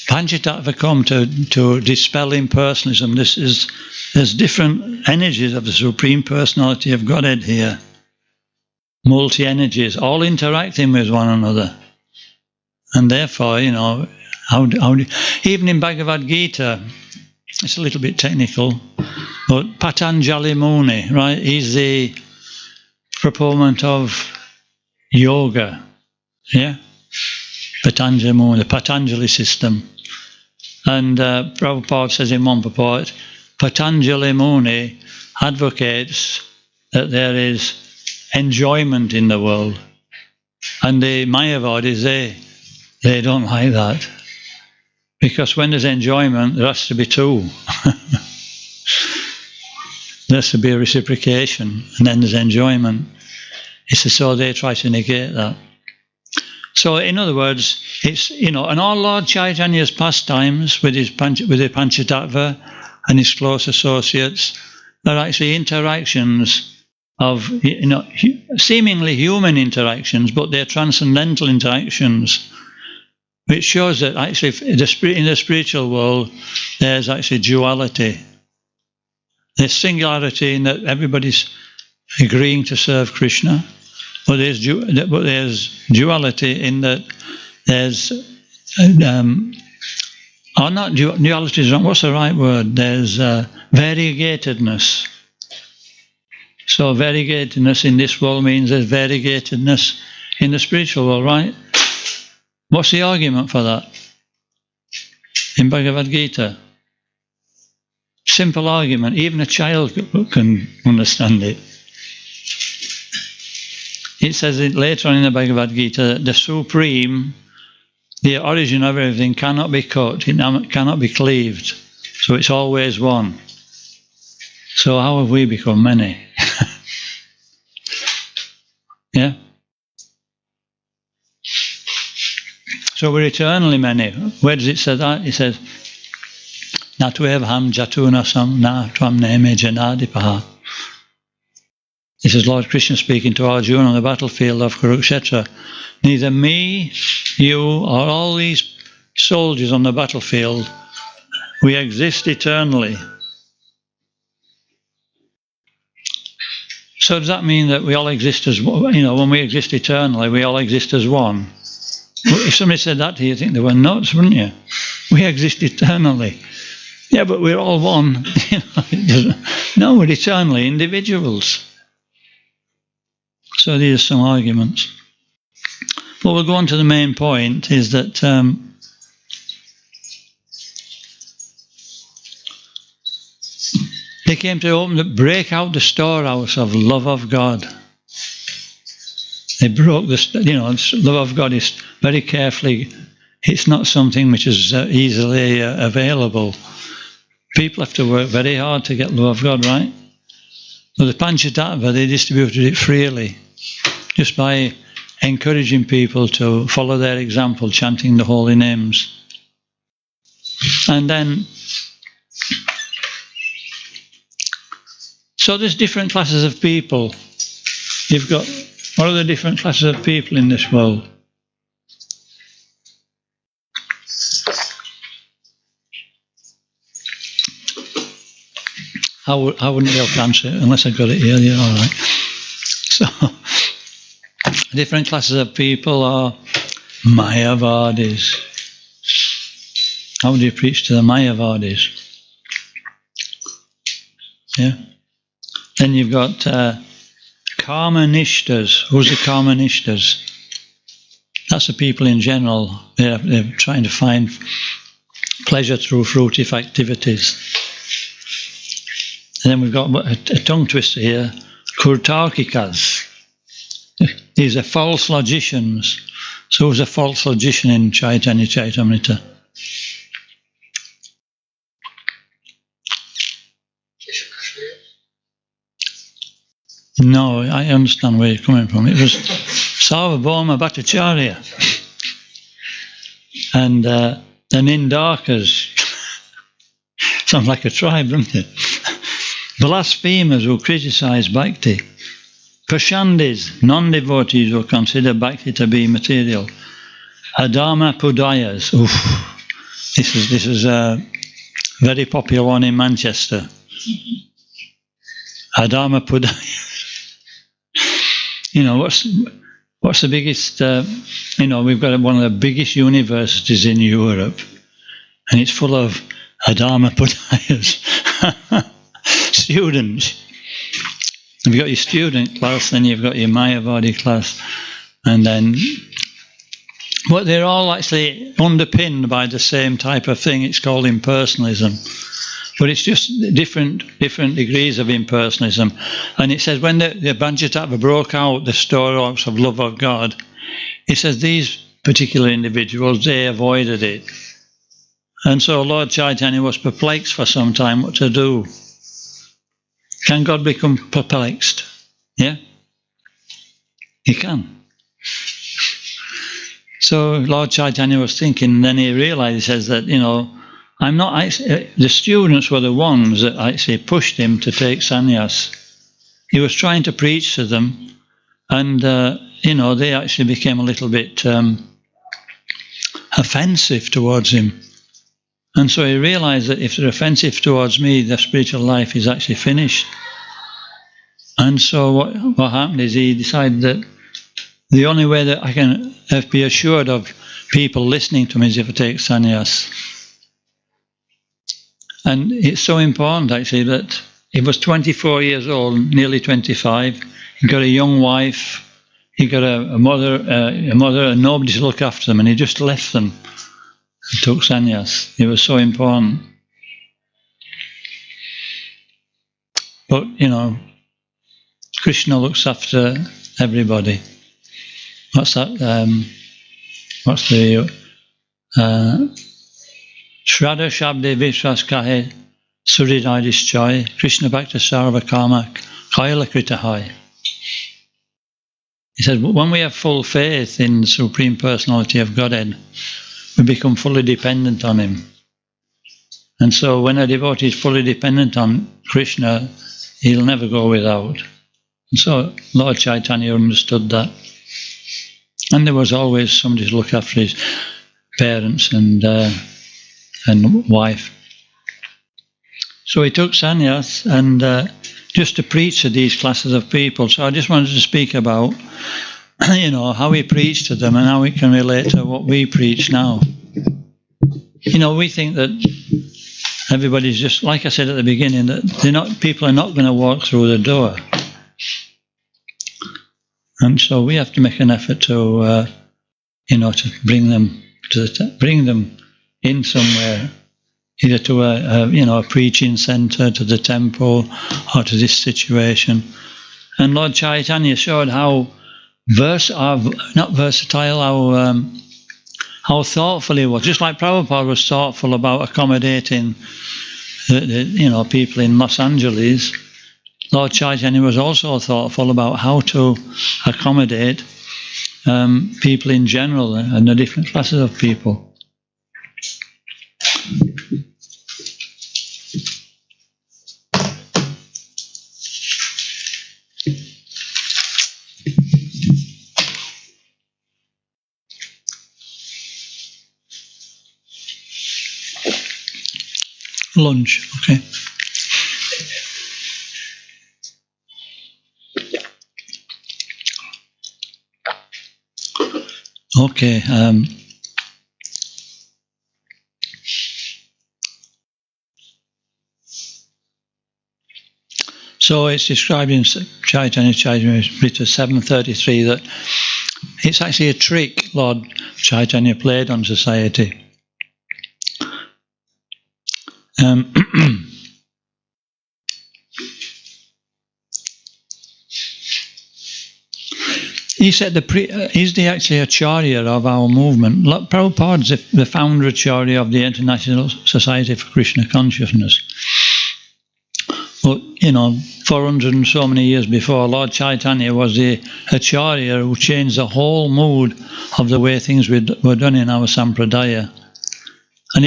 Panchatattva come to dispel impersonalism. There's different energies of the Supreme Personality of Godhead here. Multi-energies, all interacting with one another. And therefore, even in Bhagavad Gita, it's a little bit technical, but Patanjali Muni, right, he's the proponent of yoga, yeah? Patanjali Muni, the Patanjali system. And Prabhupada says in one purport, Patanjali Muni advocates that there is enjoyment in the world. And the Mayavadis, they don't like that. Because when there's enjoyment, there has to be 2. There has to be a reciprocation, and then there's enjoyment. So they try to negate that. So, in other words, it's, and all Lord Chaitanya's pastimes with the Panchatattva and his close associates are actually interactions of, seemingly human interactions, but they're transcendental interactions, which shows that actually in the spiritual world, there's actually duality. There's singularity in that everybody's agreeing to serve Krishna, but there's duality in that there's, duality is wrong, what's the right word? There's variegatedness. So variegatedness in this world means there's variegatedness in the spiritual world, right? What's the argument for that in Bhagavad Gita? Simple argument. Even a child can understand it. It says it later on in the Bhagavad Gita that the Supreme, the origin of everything, cannot be cut, it cannot be cleaved. So it's always one. So how have we become many? Yeah? So we're eternally many. Where does it say that? It says, Natuveham jatunasam na tvam neme janadipaha. This is Lord Krishna speaking to Arjuna on the battlefield of Kurukshetra. Neither me, you, or all these soldiers on the battlefield We exist eternally. So does that mean that we all exist as, when we exist eternally, we all exist as one? If somebody said that to you, you'd think they were nuts, wouldn't you? We exist eternally. Yeah, but we're all one. No, we're eternally individuals. So these are some arguments. But we'll go on to the main point, is that they came to break out the storehouse of love of God. They broke the, love of God is very carefully, it's not something which is easily available. People have to work very hard to get love of God, right? But the Panchatattva, they distributed it freely, just by encouraging people to follow their example, chanting the holy names. And then, so there's different classes of people. You've got, what are the different classes of people in this world? I wouldn't be able to answer it unless I got it here. Yeah, all right. So, different classes of people are Mayavadis. How would you preach to the Mayavadis? Yeah. Then you've got Karmanishtas. Who's the Karmanishtas? That's the people in general. They're trying to find pleasure through fruitive activities. And then we've got a tongue twister here, Kurtarkikas. These are false logicians. So who's a false logician in Caitanya Chaitamrita? No, I understand where you're coming from. It was Sarvabhauma Bhattacharya. And the Nindakas. Sounds like a tribe, doesn't it? Blasphemers who criticize Bhakti. Pashandis, non-devotees who consider Bhakti to be material. Adama Pudayas. Oof. This is a very popular one in Manchester. Adama Pudayas. What's the biggest, we've got one of the biggest universities in Europe, and it's full of Adama Pudayas. Students. You've got your student class, then you've got your Mayavadi class, and then, but they're all actually underpinned by the same type of thing. It's called impersonalism, but it's just different degrees of impersonalism. And it says when the Panchatattva broke out the storehouse of love of God, it says these particular individuals, they avoided it, and so Lord Chaitanya was perplexed for some time what to do. Can God become perplexed? Yeah? He can. So Lord Chaitanya was thinking, and then he realized, he says that, I'm not actually, the students were the ones that actually pushed him to take sannyas. He was trying to preach to them, and, they actually became a little bit offensive towards him. And so he realized that if they're offensive towards me, the spiritual life is actually finished. And so what happened is he decided that the only way that I can be assured of people listening to me is if I take sannyas. And it's so important actually that he was 24 years old, nearly 25. He got a young wife. He got a mother and nobody to look after them, and he just left them. He took sannyas. It was so important. But, Krishna looks after everybody. What's that? What's the... Shraddha Shabde Vishwas Kahe Suridadis Chai Krishna Bhakta Sarva Karma Kaila Kritahai. He said, when we have full faith in the Supreme Personality of Godhead, we become fully dependent on him. And so when a devotee is fully dependent on Krishna, he'll never go without. And so Lord Chaitanya understood that. And there was always somebody to look after his parents and wife. So he took sannyas and just to preach to these classes of people. So I just wanted to speak about, you know, how he preached to them and how it can relate to what we preach now. You know, we think that everybody's just, like I said at the beginning, that people are not going to walk through the door. And so we have to make an effort to, you know, to bring them in somewhere, either to a preaching center, to the temple, or to this situation. And Lord Caitanya showed how how thoughtful he was. Just like Prabhupada was thoughtful about accommodating the people in Los Angeles, Lord Caitanya was also thoughtful about how to accommodate people in general and the different classes of people. Lunch, okay. Okay. So it's described in Caitanya Charitamrita 733 that it's actually a trick Lord Caitanya played on society. He said he's actually Acharya of our movement. Prabhupada's the founder Acharya of the International Society for Krishna Consciousness. But, 400 and so many years before, Lord Caitanya was the Acharya who changed the whole mood of the way things were done in our Sampradaya. And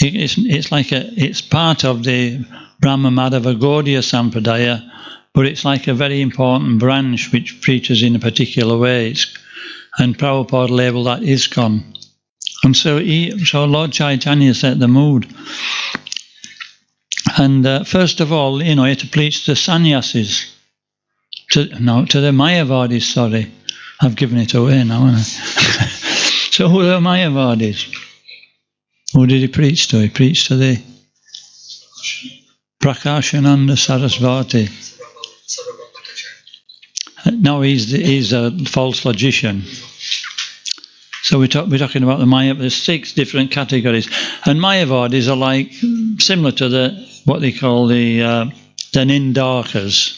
it's part of the Brahma Madhava Gaudiya Sampradaya, but it's like a very important branch which preaches in a particular way. And Prabhupada labelled that ISKCON. And so Lord Caitanya set the mood. And first of all, he had to preach to sannyasis. To the Mayavadis, sorry. I've given it away now, haven't I? So who are the Mayavadis? Who did he preach to? He preached to the Prakashananda Sarasvati. No, he's a false logician. So we're talking about the Maya. There's 6 different categories, and Mayavadis are like similar to what they call the Nindakas.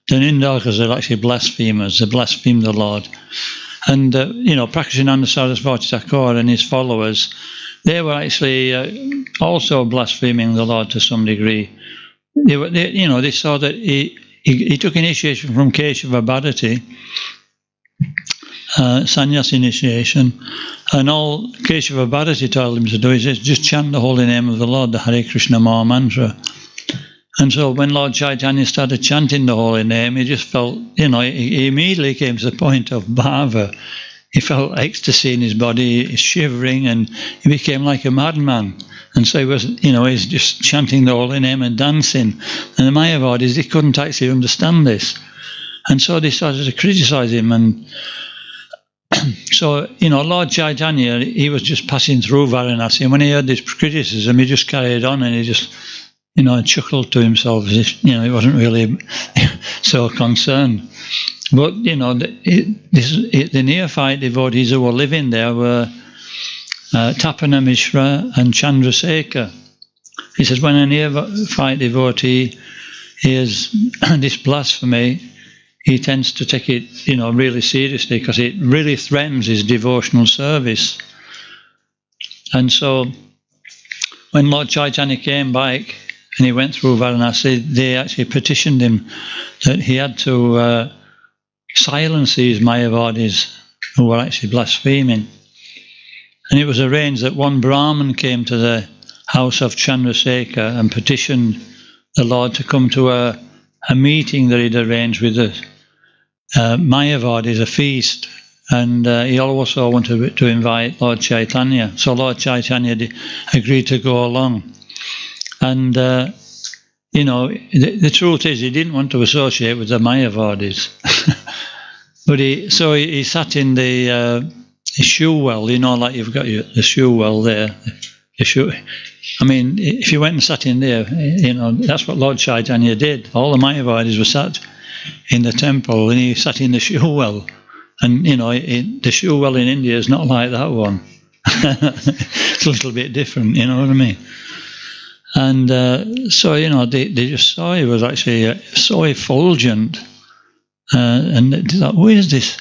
The Nindakas are actually blasphemers. They blaspheme the Lord, and Prakashananda Sarasvati Thakur and his followers, they were actually also blaspheming the Lord to some degree. They saw that he took initiation from Keshava Bharati, sannyas initiation, and all Keshava Bharati told him to do is just chant the holy name of the Lord, the Hare Krishna Maha Mantra. And so when Lord Caitanya started chanting the holy name, he just felt, he immediately came to the point of bhava. He felt ecstasy in his body, he's shivering, and he became like a madman. And so he was, he's just chanting the holy name and dancing. And the Mayavadis, they couldn't actually understand this. And so they started to criticize him. And so, Lord Caitanya, he was just passing through Varanasi. And when he heard this criticism, he just carried on and he just, chuckled to himself as if, he wasn't really so concerned. But, the neophyte devotees who were living there were Tapana Mishra and Chandrasekhar. He says, when a neophyte devotee hears this blasphemy, he tends to take it, really seriously because it really threatens his devotional service. And so when Lord Caitanya came back and he went through Varanasi, they actually petitioned him that he had to silence these Mayavadis who were actually blaspheming. And it was arranged that one Brahmin came to the house of Chandrasekhar and petitioned the Lord to come to a meeting that he'd arranged with the Mayavadis, a feast. And he also wanted to invite Lord Caitanya. So Lord Caitanya agreed to go along. And, you know, the truth is he didn't want to associate with the Mayavadis. But he sat in the shoe well, you know, like you've got the shoe well there. I mean, if you went and sat in there, you know, that's what Lord Caitanya did. All the Mayavadis were sat in the temple, and he sat in the shoe well. And, you know, the shoe well in India is not like that one. It's a little bit different, you know what I mean? And so, you know, they just saw he was actually so effulgent. And they're like, who is this?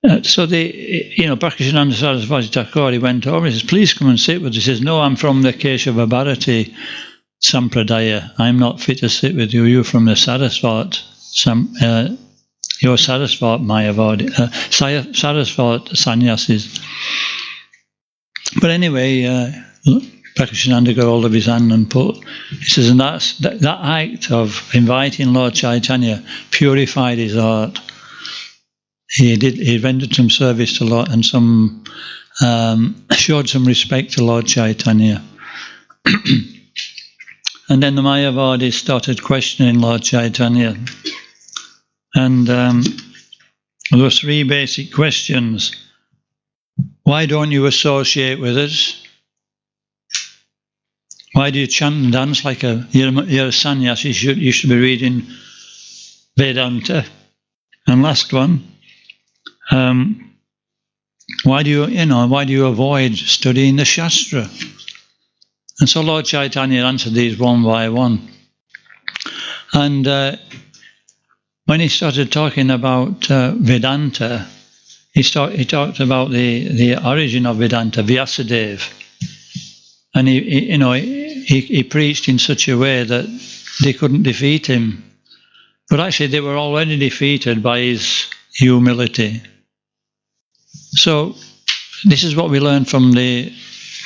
So Prakashananda Sarasvati Thakur, he went over, he says, please come and sit with us. He says, no, I'm from the Keshava Bharati Sampradaya. I'm not fit to sit with you. You're from the Sarasvat. You're Sarasvat Mayavadi, Sarasvat Sannyasis. But anyway, Prakashananda got hold of his hand and he says, and that act of inviting Lord Caitanya purified his heart. He rendered some service to Lord and showed some respect to Lord Caitanya. And then the Mayavadis started questioning Lord Caitanya. And there were three basic questions. Why don't you associate with us? Why do you chant and dance like you're a sannyasi? You should be reading Vedanta. And last one, why do you avoid studying the Shastra? And so Lord Caitanya answered these one by one. And when he started talking about Vedanta, he talked about the origin of Vedanta, Vyasadeva. And he preached in such a way that they couldn't defeat him. But actually they were already defeated by his humility. So this is what we learned from the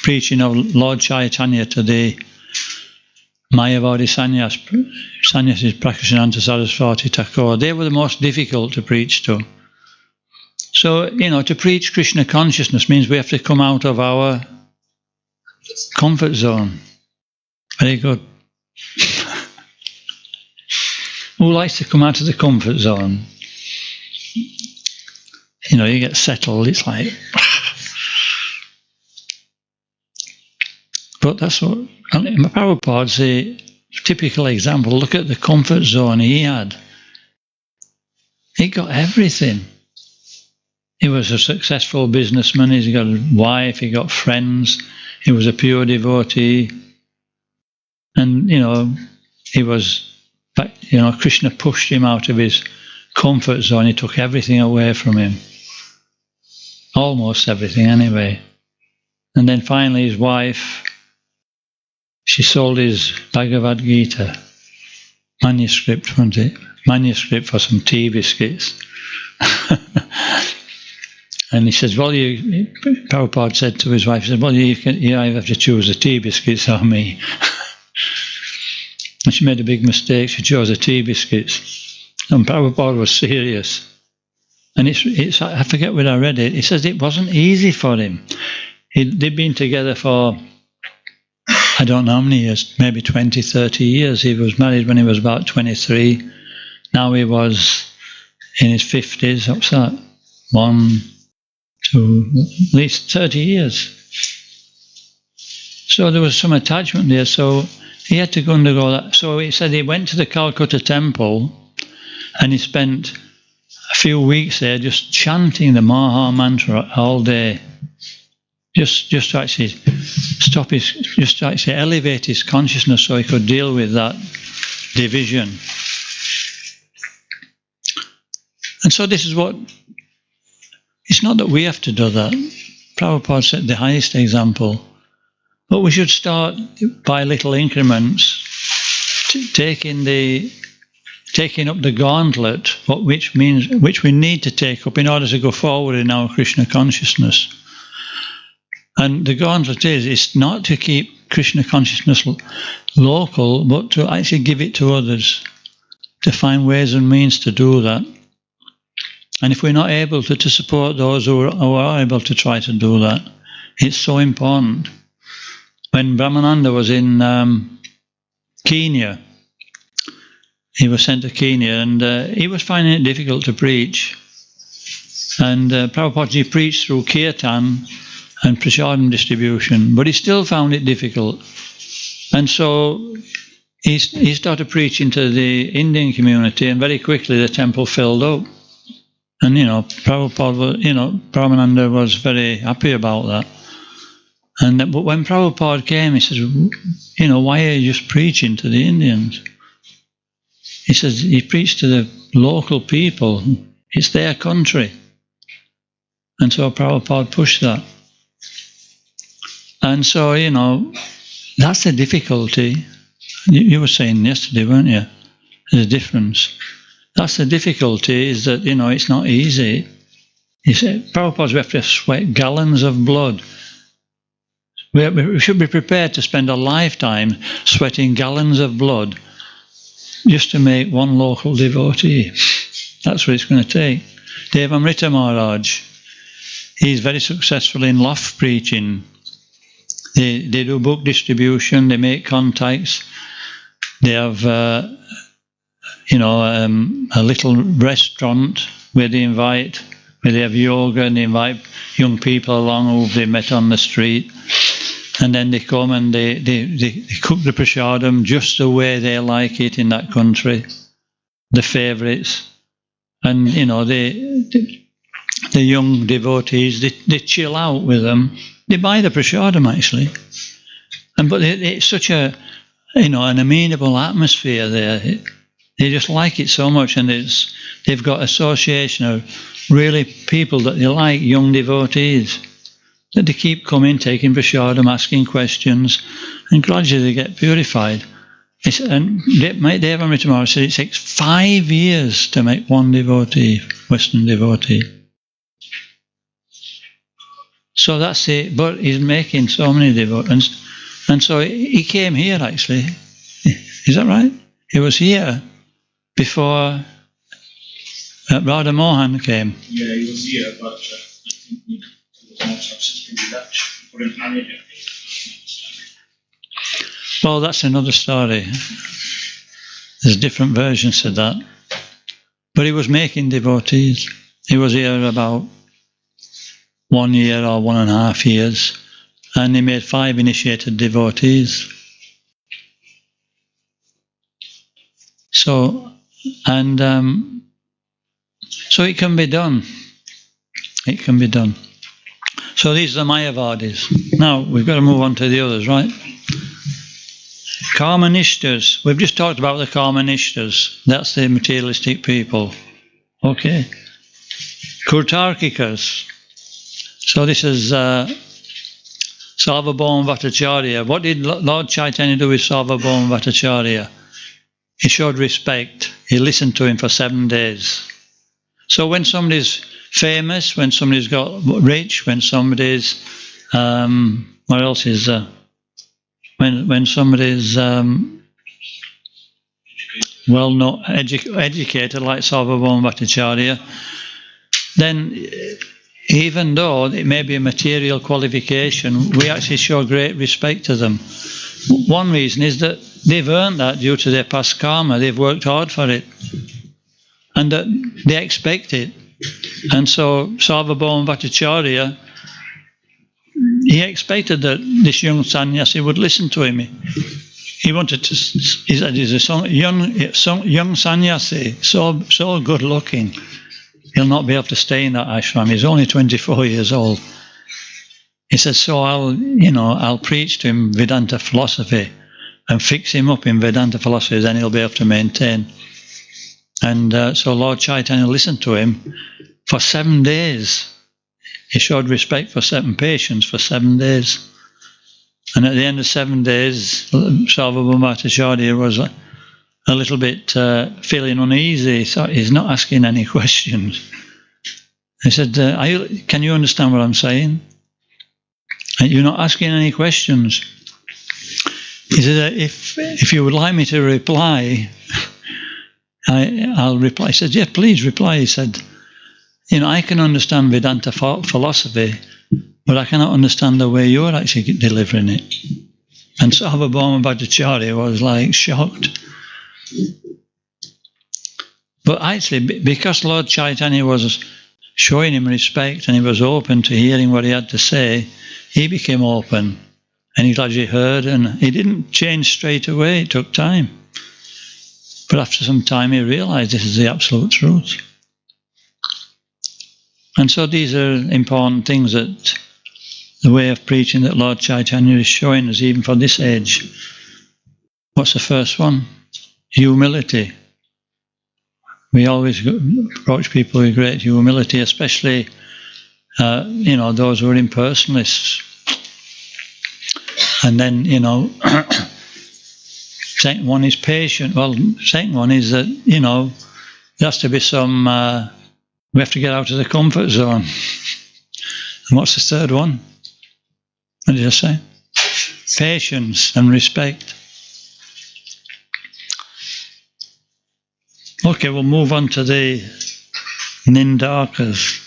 preaching of Lord Caitanya to the Mayavadi sannyasis, Prakashananda Sarasvati Thakur. They were the most difficult to preach to. So, to preach Krishna consciousness means we have to come out of our comfort zone. Very good. Who likes to come out of the comfort zone? You get settled, it's like... But that's what... Prabhupada's a typical example. Look at the comfort zone he had. He got everything. He was a successful businessman, he's got a wife, he got friends, he was a pure devotee. And, he was... Krishna pushed him out of his comfort zone. He took everything away from him. Almost everything, anyway. And then finally his wife, she sold his Bhagavad Gita manuscript, wasn't it? Manuscript for some tea biscuits. And he says, Prabhupada said to his wife, he said, you have to choose the tea biscuits or me. And she made a big mistake. She chose the tea biscuits. And Prabhupada was serious. And I forget where I read it. He says it wasn't easy for him. They'd been together for, I don't know how many years, maybe 20, 30 years. He was married when he was about 23. Now he was in his 50s. What's that? 1, 2, at least 30 years. So there was some attachment there. So he had to undergo that. So he said he went to the Calcutta temple and he spent a few weeks there just chanting the Maha Mantra all day. Just to actually just to actually elevate his consciousness so he could deal with that division. And so this is what, it's not that we have to do that. Prabhupada set the highest example. But we should start by little increments, taking up the gauntlet, which we need to take up in order to go forward in our Krishna consciousness. And the gauntlet is not to keep Krishna consciousness local, but to actually give it to others, to find ways and means to do that. And if we're not able to support those who are able to try to do that, it's so important. When Brahmananda was in Kenya. He was sent to Kenya, and he was finding it difficult to preach. And Prabhupada preached through kirtan and prasadam distribution, but he still found it difficult. And so he started preaching to the Indian community, and very quickly the temple filled up. And Prabhupada, Brahmananda was very happy about that. But when Prabhupada came, he says, why are you just preaching to the Indians? He says he preached to the local people. It's their country. And so Prabhupada pushed that. And so, that's the difficulty. You were saying yesterday, weren't you? There's a difference. That's the difficulty, is that, it's not easy. He said, Prabhupada's we have to sweat gallons of blood. We should be prepared to spend a lifetime sweating gallons of blood just to make one local devotee. That's what it's going to take. Devamrita Maharaj, he's very successful in loft preaching. They do book distribution, they make contacts, they have a little restaurant where they have yoga, and they invite young people along who they met on the street. And then they come and they cook the prasadam just the way they like it in that country, the favourites. And, the young devotees, they chill out with them. They buy the prasadam, actually. But it's such an amenable atmosphere there. They just like it so much, and they've got association of really people that they like, young devotees, that they keep coming, taking prasadam, asking questions, and gradually they get purified. And Devamrita Maharaj said it takes 5 years to make one devotee, Western devotee. So that's it. But he's making so many devotees. And so he came here, actually. Is that right? He was here before Radha Mohan came. Yeah, he was here, but I think he was not successful with that. He couldn't manage it. Well, that's another story. There's different versions of that. But he was making devotees. He was here about 1 year or 1.5 years, and he made 5 initiated devotees. So it can be done. It can be done. So these are the Mayavadis. Now we've got to move on to the others, right? Karmanishtas. We've just talked about the Karmanishtas. That's the materialistic people. Okay. Kurtarkikas. So this is Sarvabhauma Bhattacharya. What did Lord Chaitanya do with Sarvabhauma Bhattacharya? He showed respect. He listened to him for 7 days. So when somebody's famous, when somebody's got rich, when somebody's what else is when somebody's well known, educated like Sarvabhauma Bhattacharya, then even though it may be a material qualification, we actually show great respect to them. One reason is that they've earned that due to their past karma. They've worked hard for it, and that they expect it. And so Sarvabhauma Bhattacharya, he expected that this young sannyasi would listen to him. He wanted to. He said, "He's a young sannyasi, so good looking. He'll not be able to stay in that ashram. He's only 24 years old." He said, "So I'll preach to him Vedanta philosophy and fix him up in Vedanta philosophy. Then he'll be able to maintain." And so Lord Chaitanya listened to him for 7 days. He showed respect for 7 patience for 7 days. And at the end of 7 days, Sarvabhauma Bhattacharya was a little bit feeling uneasy. So he's not asking any questions. He said, "Can you understand what I'm saying? You're not asking any questions." He said, if you would like me to reply, I'll reply. He said, "Yeah, please reply." He said, "I can understand Vedanta philosophy, but I cannot understand the way you're actually delivering it." And Sarvabhauma Bhattacharya was like shocked. But actually, because Lord Chaitanya was showing him respect and he was open to hearing what he had to say, he became open and he gradually heard, and he didn't change straight away, it took time. But after some time he realized this is the absolute truth. And so these are important things that the way of preaching that Lord Chaitanya is showing us even for this age. What's the first one? Humility. We always approach people with great humility, especially those who are impersonalists. And then, second one is patient. Well, second one is that, there has to be some, we have to get out of the comfort zone. And what's the third one? What did I say? Patience and respect. Okay, we'll move on to the Nindakas,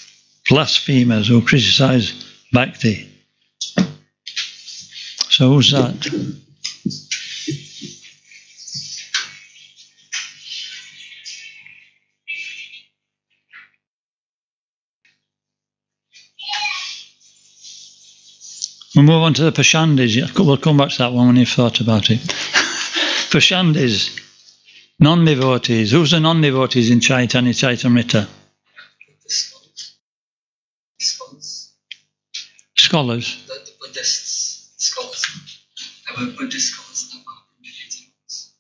blasphemers who criticize Bhakti. So who's that? We'll move on to the Pashandis. We'll come back to that one when you've thought about it. Pashandis, non-devotees. Who's the non-devotees in Caitanya Chaitamrita? Scholars. The Buddhists, scholars. There were Buddhist scholars and Buddhist.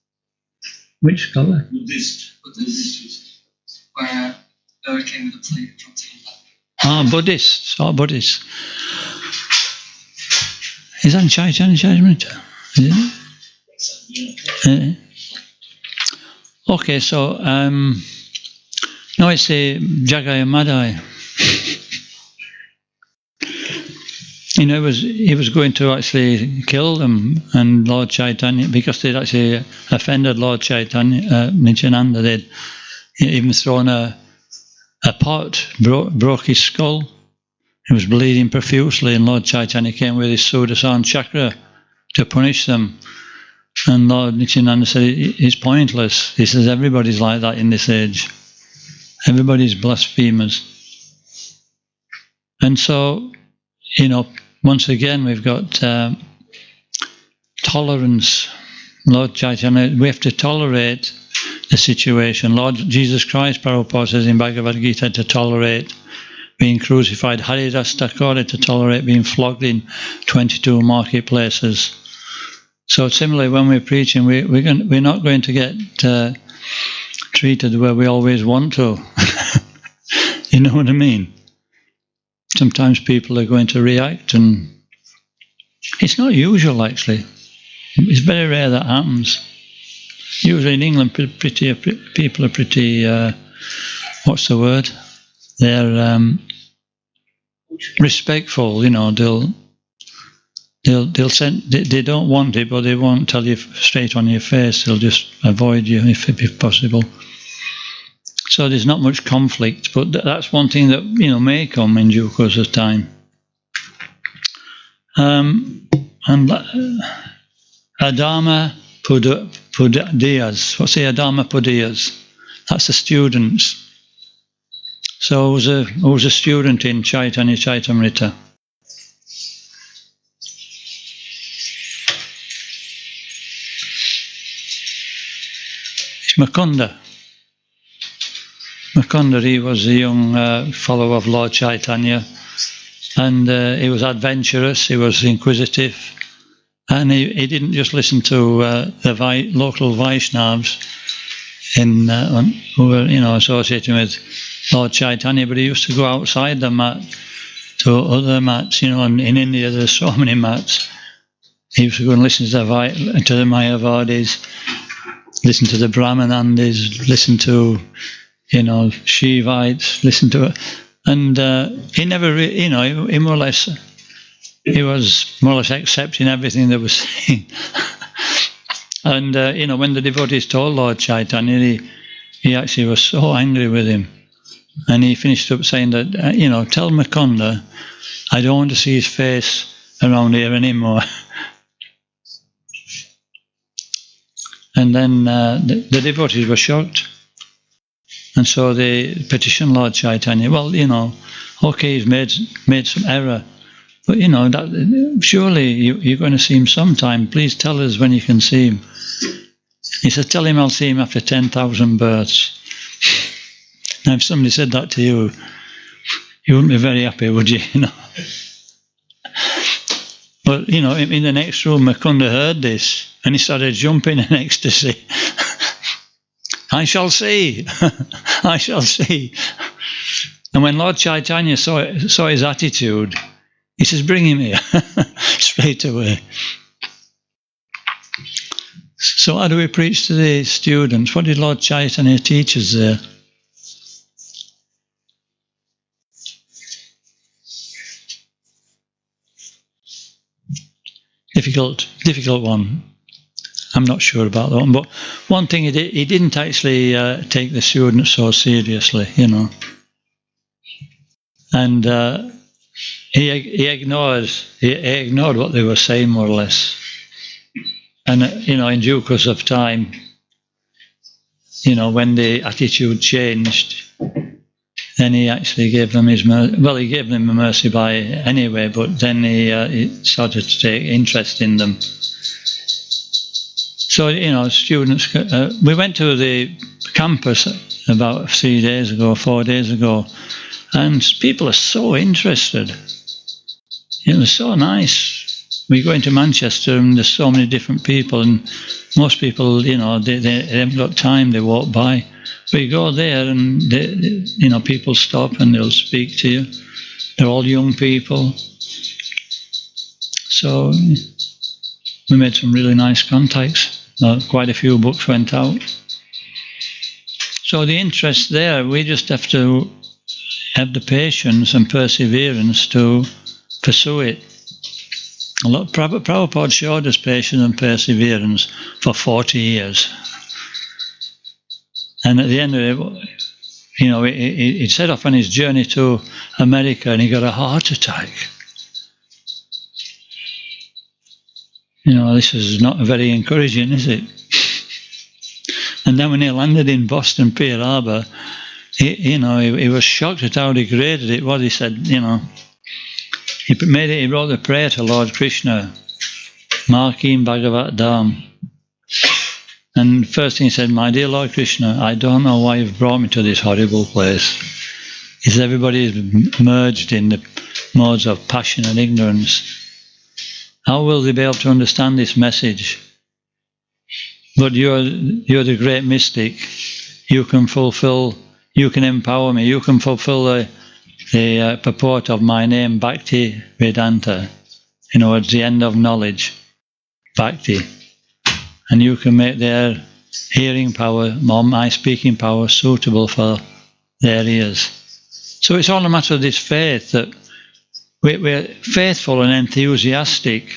Which scholar? Buddhist. Where Lord came with a plate from Tibet. Ah, Buddhists. Oh, Buddhists. Is that in Caitanya Chaitamrita? Okay, so no, it's the Jagaya Madai. He was going to actually kill them, and Lord Chaitanya, because they'd actually offended Lord Chaitanya, Nityananda, they'd even thrown a pot, broke his skull. He was bleeding profusely, and Lord Chaitanya came with his Sudarshan chakra to punish them. And Lord Nityananda said, it's pointless. He says, everybody's like that in this age. Everybody's blasphemers. And so, once again, we've got tolerance. Lord Chaitanya, we have to tolerate the situation. Lord Jesus Christ, Prabhupada says in Bhagavad Gita, to tolerate being crucified. Haridas Thakur, to tolerate being flogged in 22 marketplaces. So similarly, when we're preaching, we're not going to get treated the way we always want to. You know what I mean? Sometimes people are going to react, and it's not usual actually. It's very rare that happens. Usually in England, people are pretty, what's the word? They're respectful, They'll send. They don't want it, but they won't tell you straight on your face. They'll just avoid you if possible. So there's not much conflict, but that's one thing that may come in due course of time. And Adama Pudiyas. What's the Adama Pudiyas? That's the students. So who's a student in Caitanya Chaitamrita? It's Mukunda. Mukunda, he was a young follower of Lord Chaitanya, and he was adventurous, he was inquisitive, and he didn't just listen to the local Vaishnavas who were associated with Lord Chaitanya, but he used to go outside the mat to other mats. And in India there's so many mats. He used to go and listen to the Mayavadis, listen to the Brahmanandis, listen to Shivites, listen to it, and he never, he more or less, he was more or less accepting everything that was saying. And when the devotees told Lord Chaitanya, he actually was so angry with him, and he finished up saying that, tell Mukunda, I don't want to see his face around here anymore. And then the devotees were shocked. And so they petitioned Lord Caitanya, well, you know, okay, he's made some error, but you know, that surely you're going to see him sometime. Please tell us when you can see him. He said, tell him I'll see him after 10,000 births. Now, if somebody said that to you, you wouldn't be very happy, would you? You know. But, you know, in the next room, Mukunda heard this, and he started jumping in ecstasy. I shall see. I shall see. And when Lord Caitanya saw his attitude, he says, bring him here, straight away. So how do we preach to the students? What did Lord Caitanya teach us there? Difficult one. I'm not sure about that one. But one thing he didn't actually take the students so seriously, you know. And he ignored what they were saying, more or less. And, you know, in due course of time, you know, when the attitude changed, then he actually gave them his mercy. Well, he gave them a mercy by anyway, but then he started to take interest in them. So, you know, students, we went to the campus about 4 days ago, and people are so interested. It was so nice. We go into Manchester and there's so many different people, and most people, you know, they haven't got time, they walk by. But you go there and, you know, people stop and they'll speak to you. They're all young people. So we made some really nice contacts. Quite a few books went out. So the interest there, we just have to have the patience and perseverance to pursue it. Prabhupada showed us patience and perseverance for 40 years. And at the end of it, you know, he set off on his journey to America and he got a heart attack. You know, this is not very encouraging, is it? And then when he landed in Boston, Pearl Harbor, he was shocked at how degraded it was. He said, you know, he wrote a prayer to Lord Krishna, Markim Bhagavat Dham. And first thing he said, my dear Lord Krishna, I don't know why you've brought me to this horrible place. He said, everybody is merged in the modes of passion and ignorance. How will they be able to understand this message? But you're the great mystic. You can empower me. You can fulfill the purport of my name, Bhakti Vedanta. In other words, the end of knowledge, Bhakti. And you can make their hearing power, or my speaking power, suitable for their ears. So it's all a matter of this faith, that we're faithful and enthusiastic.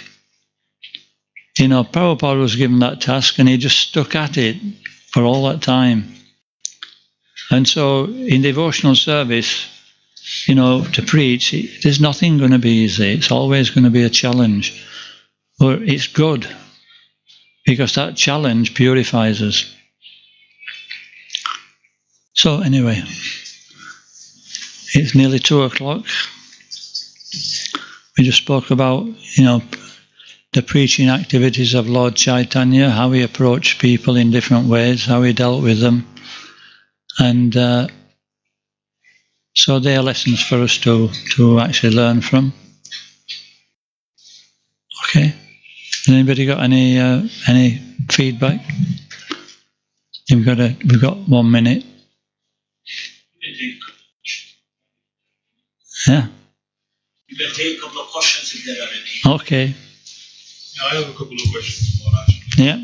You know, Prabhupada was given that task and he just stuck at it for all that time. And so in devotional service, you know, to preach, there's nothing going to be easy. It's always going to be a challenge. But it's good, because that challenge purifies us. So anyway, it's nearly 2 o'clock. We just spoke about, you know, the preaching activities of Lord Caitanya, how he approached people in different ways, how he dealt with them. And so they are lessons for us to actually learn from. Okay. Has anybody got any feedback? We've got 1 minute. Yeah. You can take a couple of questions if there are any. Okay. I have a couple of questions, Maharaj. Yeah.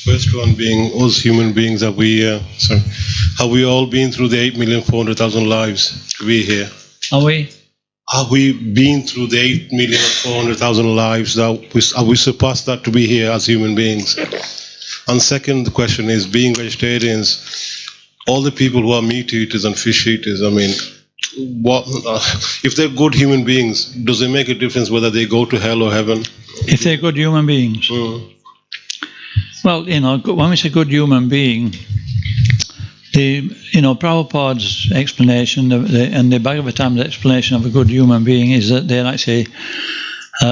First one being, us human beings, have we all been through the 8,400,000 lives to be here? Are we? Have we been through the 8,400,000 lives? Have we surpassed that to be here as human beings? And second question is, being vegetarians, all the people who are meat eaters and fish eaters, I mean, what if they're good human beings, does it make a difference whether they go to hell or heaven? If they're good human beings? Well, when we say good human being, Prabhupada's explanation and the Bhagavatam's explanation of a good human being is that they're actually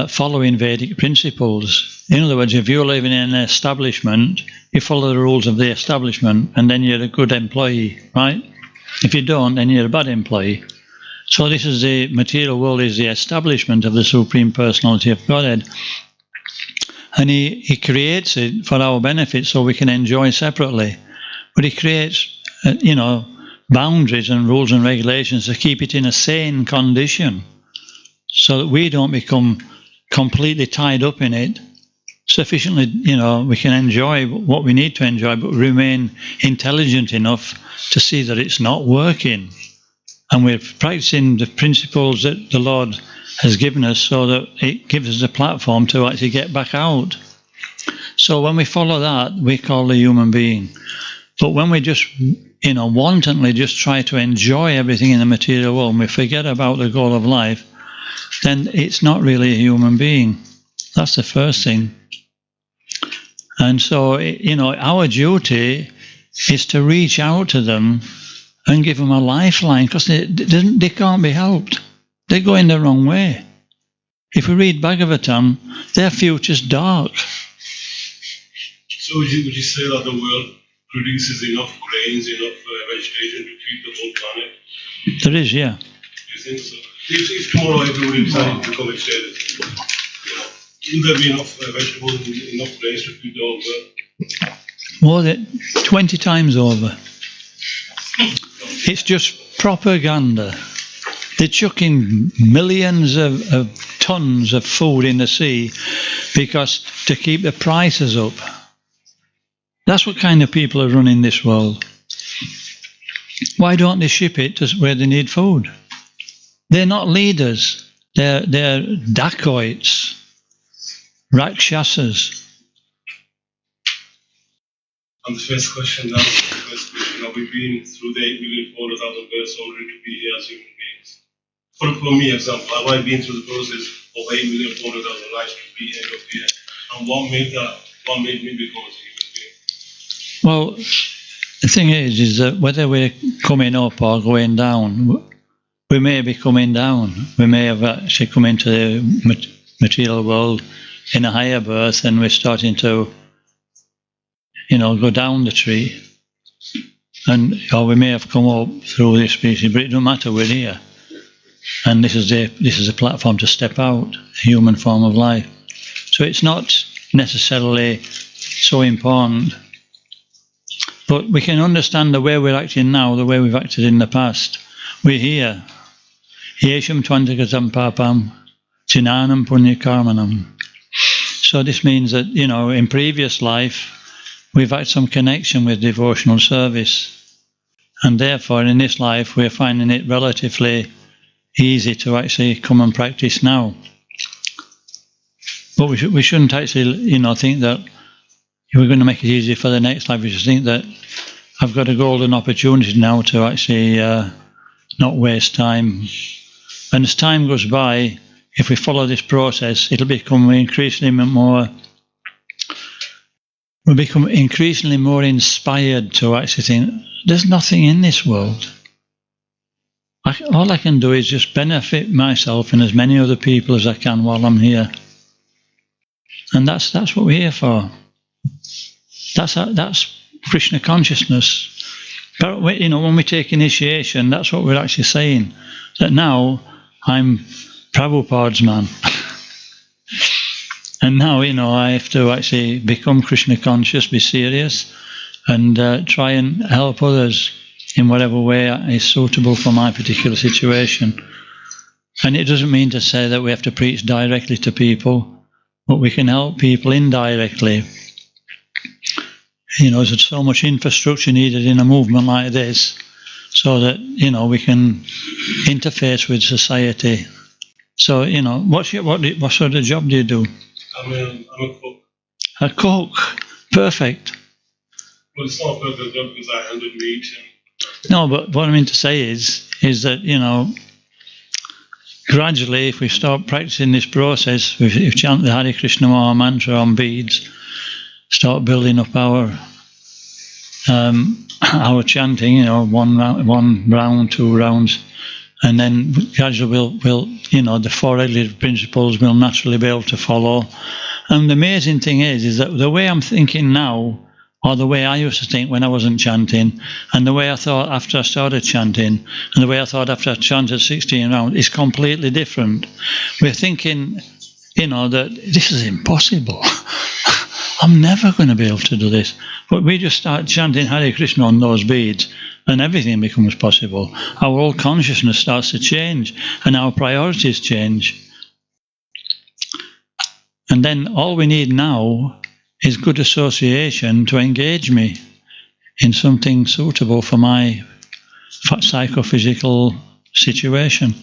following Vedic principles. In other words, if you're living in an establishment, you follow the rules of the establishment, and then you're a good employee, right? If you don't, then you're a bad employee. So this is the material world is the establishment of the Supreme Personality of Godhead. And he creates it for our benefit so we can enjoy separately. But he creates, boundaries and rules and regulations to keep it in a sane condition so that we don't become completely tied up in it. Sufficiently, we can enjoy what we need to enjoy, but remain intelligent enough to see that it's not working. And we're practicing the principles that the Lord has given us so that it gives us a platform to actually get back out. So when we follow that, we call the human being. But when we just, wantonly just try to enjoy everything in the material world and we forget about the goal of life, then it's not really a human being. That's the first thing. And so, our duty is to reach out to them and give them a lifeline, because they can't be helped. They're going the wrong way. If we read Bhagavatam, their future's dark. So would you say that the world produces enough grains, enough vegetation to feed the whole planet? There is, yeah. Do you think so? If tomorrow everybody decided to become vegetarian, will there be enough vegetables and enough grains to feed the whole world? More than 20 times over. It's just propaganda. They're chucking millions of tons of food in the sea because to keep the prices up. That's what kind of people are running this world. Why don't they ship it to where they need food? They're not leaders. They're dacoits, rakshasas. And the first question, that was the first question. Have we been through the 8,400,000 births already to be here as human beings? For me, example, have I been through the process of 8,400,000 lives to be end of here? And what made me become a human being? Well, the thing is that whether we're coming up or going down, we may be coming down. We may have actually come into the material world in a higher birth, and we're starting to go down the tree, or we may have come up through this species, but it doesn't matter, we're here. And this is a platform to step out, a human form of life. So it's not necessarily so important. But we can understand the way we're acting now, the way we've acted in the past. We're here. Yesham Twantakatam Papam, Chinanam Punya Karmanam. So this means that, in previous life, we've had some connection with devotional service, and therefore in this life we're finding it relatively easy to actually come and practice now. But we shouldn't actually, think that we're going to make it easy for the next life. We should think that I've got a golden opportunity now to actually not waste time. And as time goes by, if we follow this process, it'll become increasingly more. We'll become increasingly more inspired to actually think, there's nothing in this world. All I can do is just benefit myself and as many other people as I can while I'm here. And that's what we're here for. That's Krishna consciousness. But when we take initiation, that's what we're actually saying. That now I'm Prabhupada's man. And now, I have to actually become Krishna conscious, be serious, and try and help others in whatever way is suitable for my particular situation. And it doesn't mean to say that we have to preach directly to people, but we can help people indirectly. There's so much infrastructure needed in a movement like this, so that, we can interface with society. So, what sort of job do you do? I'm a cook. A cook? Perfect. Well, it's not a perfect job because I handle meat. No, but what I mean to say is that, gradually, if we start practicing this process, if we chant the Hare Krishna Maha mantra on beads, start building up our chanting, you know, one round, 2 rounds, and then gradually we'll you know, the 4 regulative principles we'll naturally be able to follow. And the amazing thing is that the way I'm thinking now, or the way I used to think when I wasn't chanting, and the way I thought after I started chanting, and the way I thought after I chanted 16 rounds is completely different. We're thinking, you know, that this is impossible. I'm never going to be able to do this. But we just start chanting Hare Krishna on those beads, and everything becomes possible. Our whole consciousness starts to change, and our priorities change. And then all we need now is good association to engage me in something suitable for my psychophysical situation.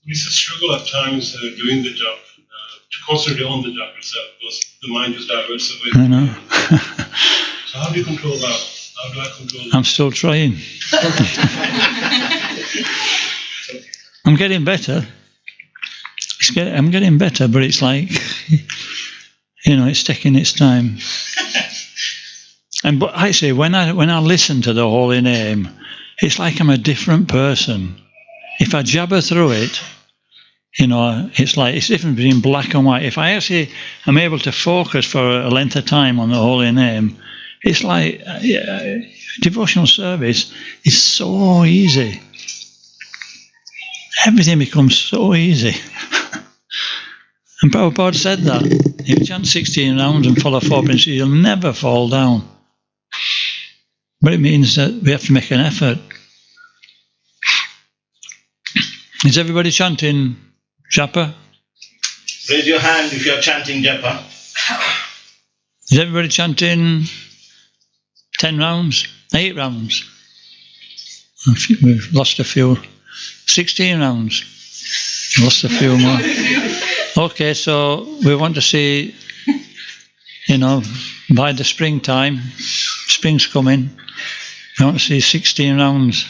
It's a struggle at times doing the job, to concentrate on the job itself, because the mind just diverts away. I know. So how do you control that? How do I control that? I'm still trying. I'm getting better. I'm getting better, but it's like, you know, it's taking its time. But I say, when I listen to the holy name, it's like I'm a different person. If I jabber through it, you know, it's like it's different between black and white. If I actually am able to focus for a length of time on the holy name, it's like devotional service is so easy. Everything becomes so easy. And Prabhupada said that. If you chant 16 rounds and follow 4 principles, you'll never fall down. But it means that we have to make an effort. Is everybody chanting japa? Raise your hand if you are chanting japa. Is everybody chanting 10 rounds? 8 rounds? We've lost a few. 16 rounds. Lost a few more. Okay, so we want to see, you know, by the springtime, spring's coming, we want to see 16 rounds.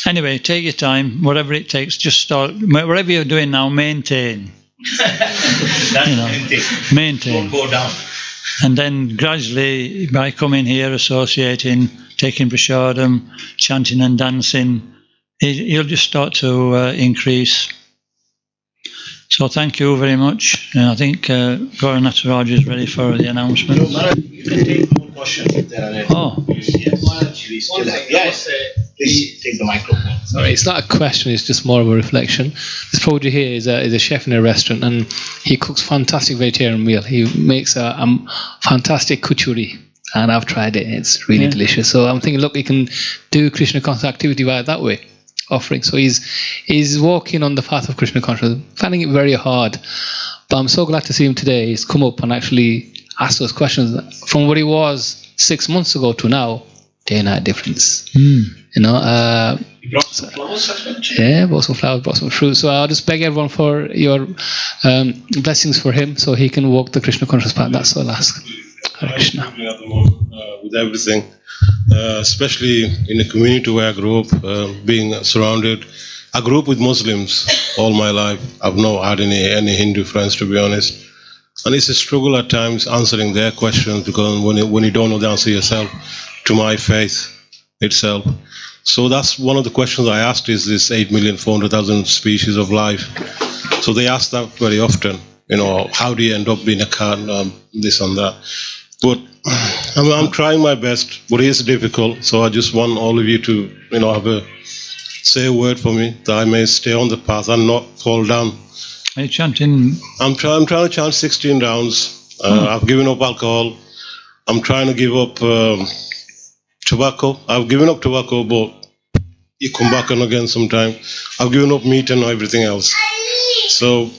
Anyway, take your time, whatever it takes, just start, whatever you're doing now, maintain. That's you know, the main thing. Maintain. Don't go down. And then gradually, by coming here, associating, taking prasadam, chanting and dancing, you'll just start to increase. So thank you very much. And I think Gaura Nataraj is ready for the announcement. No, Maharaj, you can take more questions if there are any. Oh. Yes. Yes. Please take the microphone. Sorry, it's not a question, it's just more of a reflection. This Prabhuji here is a chef in a restaurant, and he cooks fantastic vegetarian meal. He makes a fantastic kuchuri, and I've tried it. It's really delicious. So I'm thinking, look, you can do Krishna conscious activity via that way, offering. So he's walking on the path of Krishna consciousness, finding it very hard. But I'm so glad to see him today. He's come up and actually asked those questions. From what he was 6 months ago to now, day and night difference. You know, You brought some flowers as well? yeah, brought some flowers, brought some fruit. So I'll just beg everyone for your blessings for him, so he can walk the Krishna conscious path. That's all I'll ask. Hare Krishna. At the moment, with everything, especially in the community where I grew up, being surrounded. I grew up with Muslims all my life. I've not had any Hindu friends, to be honest. And it's a struggle at times answering their questions, because when you don't know the answer yourself to my faith itself. So that's one of the questions I asked, is this 8,400,000 species of life. So they ask that very often, you know, how do you end up being a cat, this and that. But I'm trying my best, but it is difficult. So I just want all of you to, you know, say a word for me, that I may stay on the path and not fall down. Are you chanting? I'm trying to chant 16 rounds. I've given up alcohol. I'm trying to give up tobacco. I've given up tobacco, but you come back on again sometime. I've given up meat and everything else. So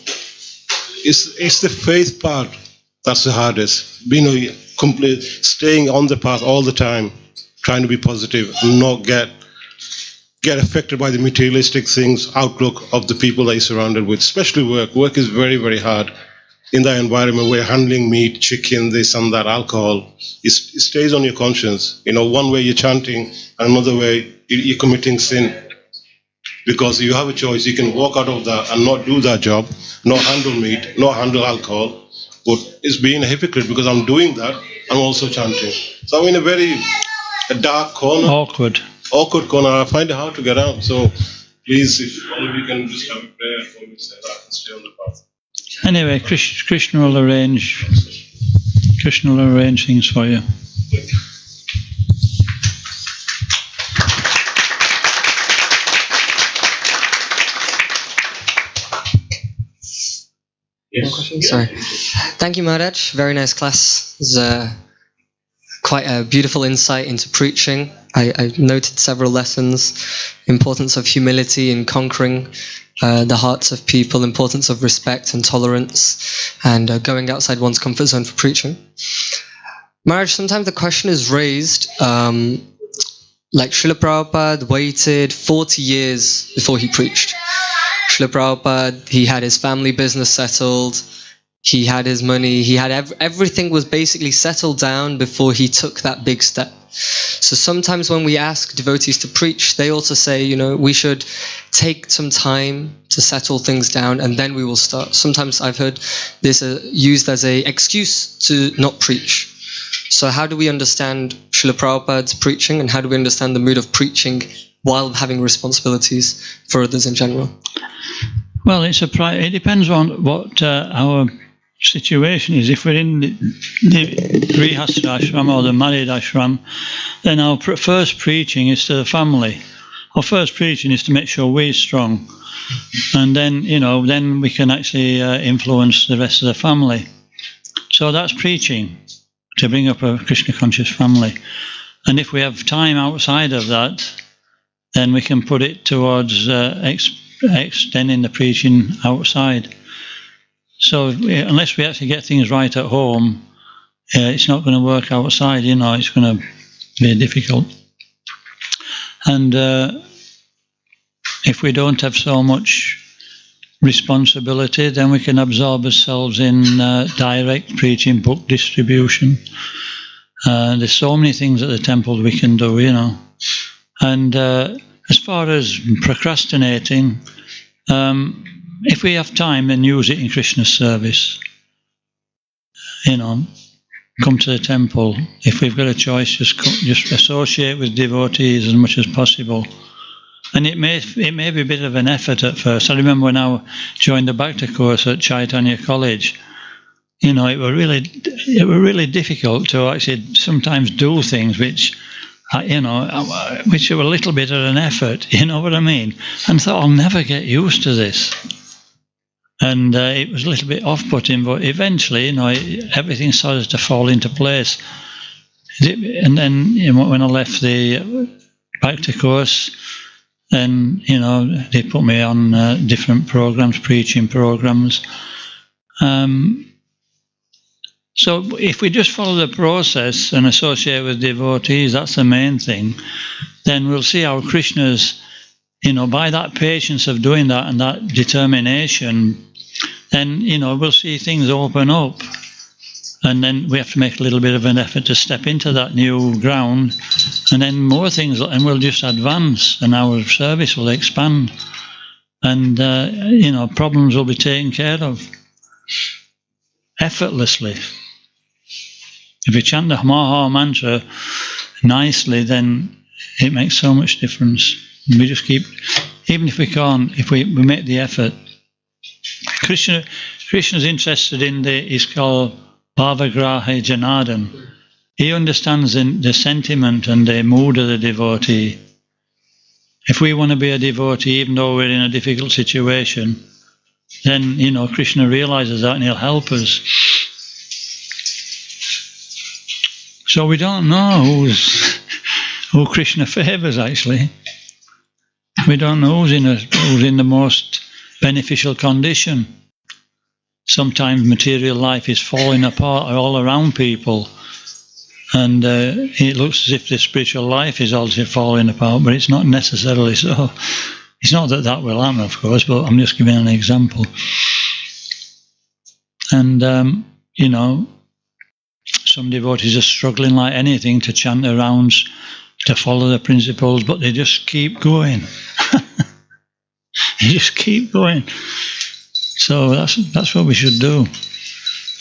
it's the faith part that's the hardest. Being complete, staying on the path all the time, trying to be positive and not get affected by the materialistic things, outlook of the people that you're surrounded with, especially work. Work is very, very hard in that environment where you're handling meat, chicken, this and that, alcohol. It stays on your conscience. You know, one way you're chanting, and another way you're committing sin. Because you have a choice. You can walk out of that and not do that job, not handle meat, not handle alcohol, But it's being a hypocrite because I'm doing that, I'm also chanting. So I'm in a dark corner. Awkward corner. I find it hard to get out. So please, if all of you can just have a prayer for me so that I can stay on the path. Anyway, Krishna will arrange things for you. Yes. Sorry. Thank you, Maharaj. Very nice class. It was quite a beautiful insight into preaching. I noted several lessons: importance of humility in conquering the hearts of people, importance of respect and tolerance, and going outside one's comfort zone for preaching. Maharaj, sometimes the question is raised, like Srila Prabhupada waited 40 years before he preached. Srila Prabhupada, he had his family business settled, he had his money, he had everything was basically settled down before he took that big step. So sometimes when we ask devotees to preach, they also say, we should take some time to settle things down and then we will start. Sometimes I've heard this used as an excuse to not preach. So how do we understand Srila Prabhupada's preaching, and how do we understand the mood of preaching while having responsibilities for others in general? Well, it depends on what our situation is. If we're in the Grihastha ashram or the married ashram, then our first preaching is to the family. Our first preaching is to make sure we're strong, and then then we can actually influence the rest of the family. So that's preaching, to bring up a Krishna conscious family. And if we have time outside of that, then we can put it towards extending the preaching outside. So unless we actually get things right at home, it's not going to work outside, it's going to be difficult. And if we don't have so much responsibility, then we can absorb ourselves in direct preaching, book distribution. There's so many things at the temple we can do, And as far as procrastinating, if we have time, then use it in Krishna's service. Come to the temple. If we've got a choice, just associate with devotees as much as possible. And it may be a bit of an effort at first. I remember when I joined the Bhakti course at Caitanya College, it were really difficult to actually sometimes do things which were a little bit of an effort, you know what I mean? And I thought, I'll never get used to this. And it was a little bit off-putting, but eventually, everything started to fall into place. And then, when I left the Bhakti course, then, they put me on different programs, preaching programs. So if we just follow the process and associate with devotees, that's the main thing, then we'll see how Krishna's, by that patience of doing that and that determination, then, we'll see things open up. And then we have to make a little bit of an effort to step into that new ground, and then more things, and we'll just advance, and our service will expand, and problems will be taken care of effortlessly. If you chant the Maha mantra nicely, then it makes so much difference. We just keep, even if we can't, if we make the effort. Krishna's interested in he's called Bhavagraha Janardhan. He understands the sentiment and the mood of the devotee. If we want to be a devotee, even though we're in a difficult situation, then, Krishna realizes that and he'll help us. So we don't know who Krishna favors, actually. We don't know who's in the most beneficial condition. Sometimes material life is falling apart all around people, and it looks as if the spiritual life is also falling apart, but it's not necessarily so. It's not that will happen, of course, but I'm just giving an example. And, some devotees are struggling like anything to chant their rounds, to follow the principles, but they just keep going. They just keep going. So that's what we should do.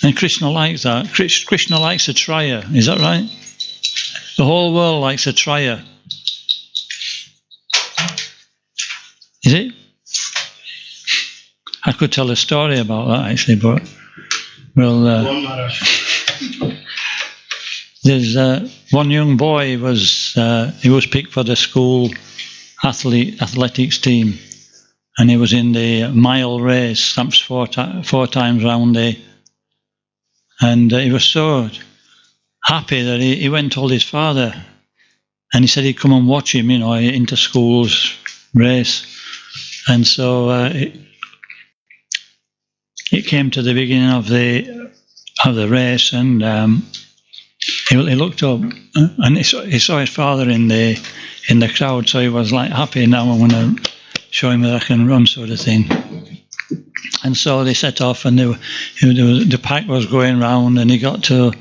And Krishna likes that. Krishna likes a trier. Is that right? The whole world likes a trier. Is it? I could tell a story about that actually, but there's one young boy he was picked for the school athletics team, and he was in the mile race. That's four times round there, and he was so happy that he went and told his father, and he said he'd come and watch him, inter schools race. And so it came to the beginning of the race, and he looked up and he saw his father in the crowd. So he was like, happy, now I'm going to show him that I can run, sort of thing. And so they set off, and the pack was going round, and he got to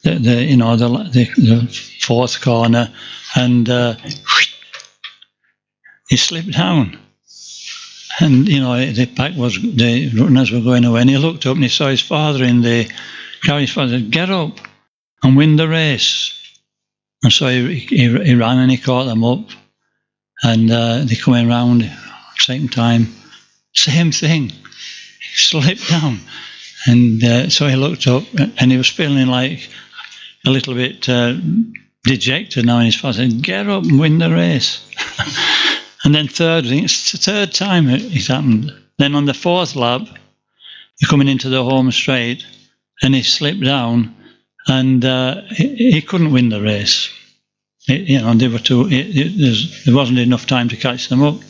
the fourth corner, and he slipped down. And the pack the runners were going away, and he looked up and he saw his father in the crowd. His father said, "Get up and win the race." And so he ran and he caught them up, and they coming round same time, same thing. He slipped down, and so he looked up and he was feeling like a little bit dejected now. And his father said, "Get up and win the race." And then it's the third time it happened. Then on the fourth lap, you're coming into the home straight, and he slipped down, and he couldn't win the race. They were there wasn't enough time to catch them up.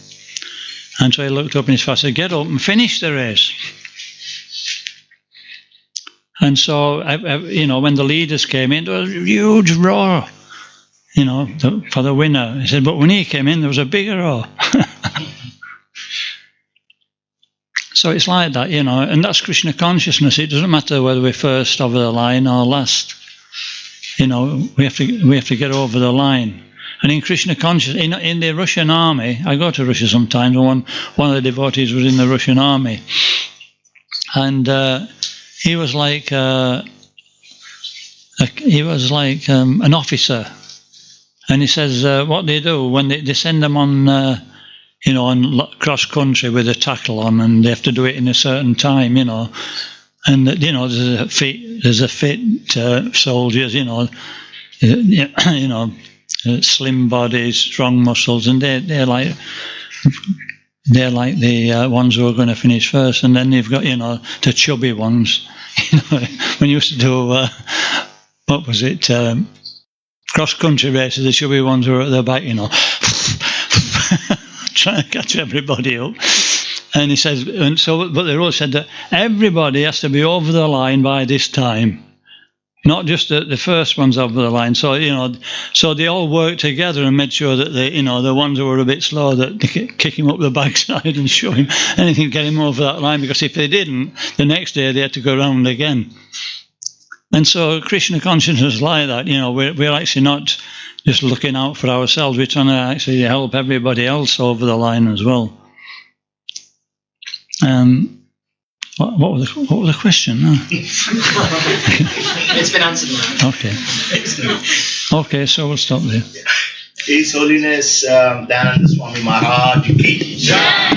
And so he looked up and his father said, "Get up and finish the race." And so, when the leaders came in, there was a huge roar, for the winner. He said, but when he came in, there was a bigger roar. So it's like that, and that's Krishna consciousness. It doesn't matter whether we're first over the line or last. We have to get over the line. And in Krishna consciousness, in the Russian army, I go to Russia sometimes. One of the devotees was in the Russian army, and he was like an officer. And he says, what they do when they send them on, on cross country with a tackle on, and they have to do it in a certain time, and there's a fit soldiers, slim bodies, strong muscles, and they're like the ones who are going to finish first, and then you've got the chubby ones. When you used to do what was it? Cross-country races, the chubby ones who were at the back, trying to catch everybody up. And he says, but they all said that everybody has to be over the line by this time, not just the first ones over the line. So so they all worked together and made sure that the ones who were a bit slow, that they kick him up the backside and show him anything to get him over that line. Because if they didn't, the next day they had to go round again. And so Krishna consciousness is like that. We're actually not just looking out for ourselves. We're trying to actually help everybody else over the line as well. What was the question? No. It's been answered now. Okay, so we'll stop there. His Holiness Dayanand Swami Maharaj ki Jai.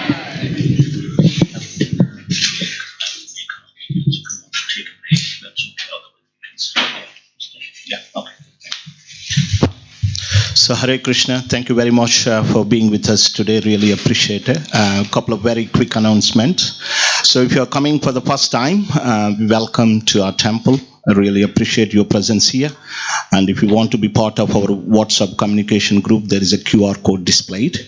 So Hare Krishna, thank you very much for being with us today. Really appreciate it. A couple of very quick announcements. So if you're coming for the first time, welcome to our temple. I really appreciate your presence here. And if you want to be part of our WhatsApp communication group, there is a QR code displayed.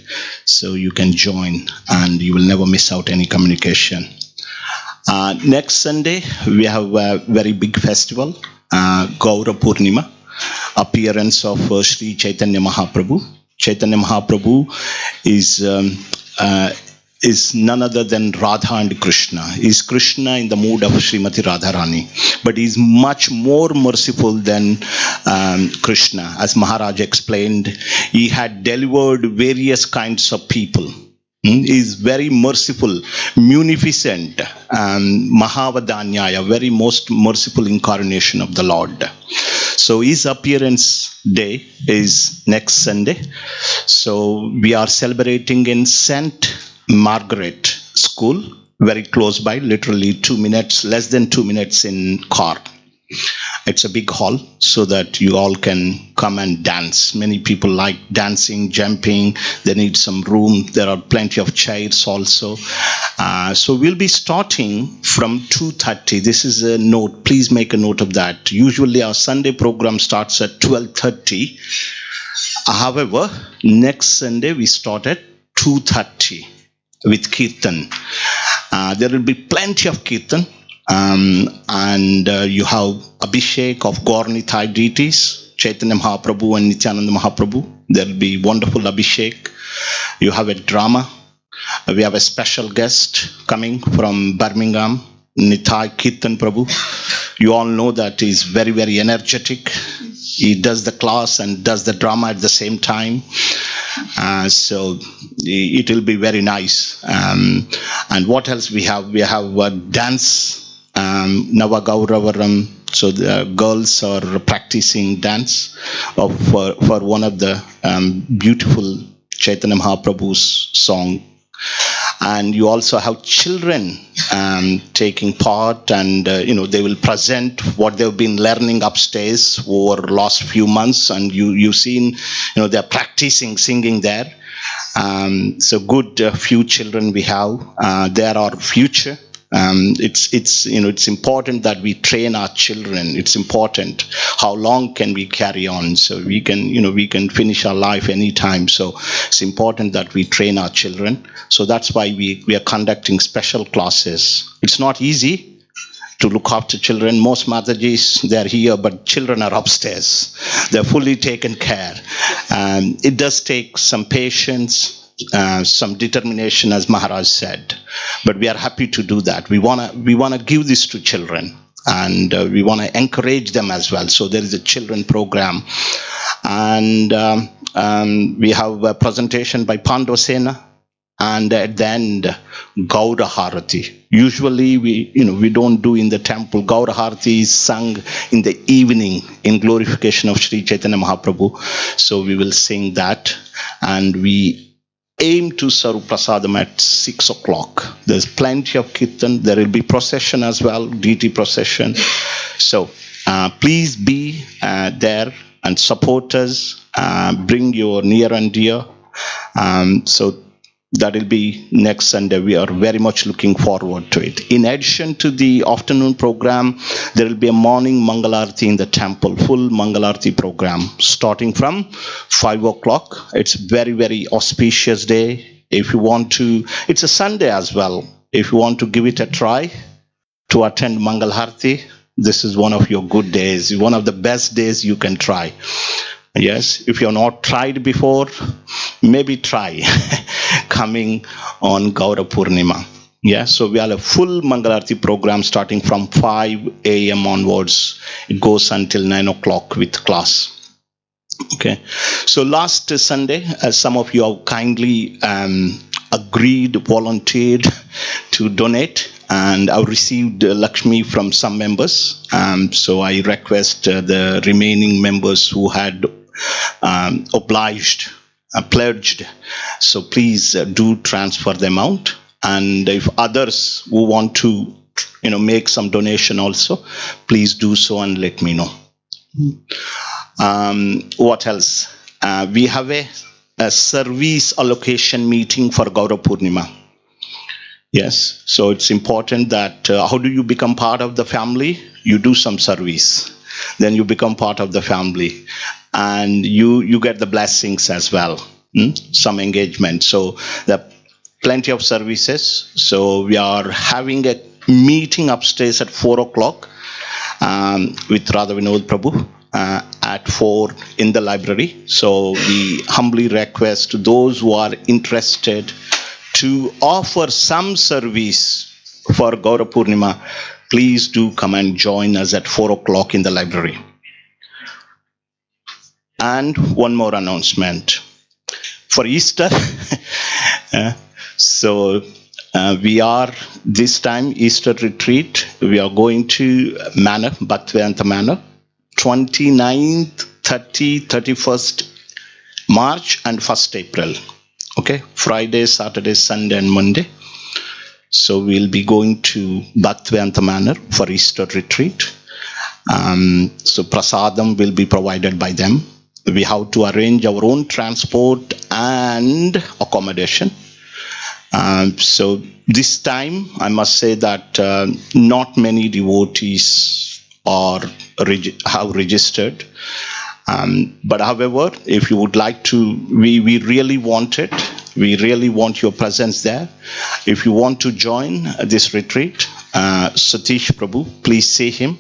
So you can join and you will never miss out any communication. Next Sunday, we have a very big festival, Gaura Purnima. Appearance of Sri Caitanya Mahaprabhu. Chaitanya Mahaprabhu is none other than Radha and Krishna. Is Krishna in the mood of Srimati Radharani, but he is much more merciful than Krishna. As Maharaj explained, he had delivered various kinds of people is very merciful, munificent, Mahavadanyaya, very most merciful incarnation of the Lord. So his appearance day is next Sunday. So we are celebrating in St. Margaret School, very close by, literally 2 minutes, less than 2 minutes in car. It's a big hall so that you all can come and dance. Many people like dancing, jumping. They need some room. There are plenty of chairs also. So we'll be starting from 2:30. This is a note. Please make a note of that. Usually our Sunday program starts at 12:30. However, next Sunday we start at 2:30 with Kirtan. There will be plenty of Kirtan. And you have Abhishek of Gaur-Nitai deities, Chaitanya Mahaprabhu and Nityananda Mahaprabhu. There will be wonderful Abhishek. You have a drama. We have a special guest coming from Birmingham, Nitai Kirtan Prabhu. You all know that he's very, very energetic. He does the class and does the drama at the same time. So it will be very nice. And what else we have? We have dance. Navagauravaram, so the girls are practicing dance for one of the beautiful Chaitanya Mahaprabhu's song. And you also have children taking part, and they will present what they've been learning upstairs over the last few months, and you've seen they're practicing singing there. So good few children we have. They are our future. It's important that we train our children. It's important. How long can we carry on? So we can finish our life anytime. So it's important that we train our children. So that's why we are conducting special classes. It's not easy to look after children. Most Matajis, they're here, but children are upstairs. They're fully taken care. It does take some patience, some determination, as Maharaj said, but we are happy to do that. We wanna give this to children, and we want to encourage them as well. So there is a children program, and we have a presentation by Pandosena, and at the end Gaura Harati. Usually we don't do in the temple. Gaura Harati is sung in the evening in glorification of Sri Chaitanya Mahaprabhu. So we will sing that, and we aim to serve prasadam at 6 o'clock. There's plenty of kirtan. There will be procession as well, deity procession. So please be there and support us. Bring your near and dear. So that will be next Sunday. We are very much looking forward to it. In addition to the afternoon program, there will be a morning Mangalarti in the temple, full Mangalarti program, starting from 5 o'clock. It's very, very auspicious day. If you want to, it's a Sunday as well. If you want to give it a try to attend Mangalarti, this is one of your good days, one of the best days you can try. Yes, if you're not tried before, maybe try coming on Gaura Purnima. Yeah, so we have a full Mangalarti program starting from 5 a.m. onwards. It goes until 9 o'clock with class. Okay, so last Sunday, some of you have kindly volunteered to donate, and I've received Lakshmi from some members. So I request the remaining members who had pledged. So please do transfer the amount. And if others who want to, make some donation also, please do so and let me know. What else? We have a service allocation meeting for Gaura Purnima. Yes, so it's important that how do you become part of the family? You do some service, then you become part of the family, and you get the blessings as well, some engagement. So there are plenty of services. So we are having a meeting upstairs at 4 o'clock with Radha Vinod Prabhu at 4 in the library. So we humbly request those who are interested to offer some service for Gaura Purnima, please do come and join us at 4 o'clock in the library. And one more announcement. For Easter, So we are this time Easter retreat. We are going to Manor, Bhaktivedanta Manor, 29th, 30th, 31st March and 1st April. Okay, Friday, Saturday, Sunday and Monday. So we'll be going to Bhaktivedanta Manor for Easter retreat. So prasadam will be provided by them. We have to arrange our own transport and accommodation. So this time, I must say that not many devotees have registered. But however, if you would like to, we really want it. We really want your presence there. If you want to join this retreat, Satish Prabhu, please see him.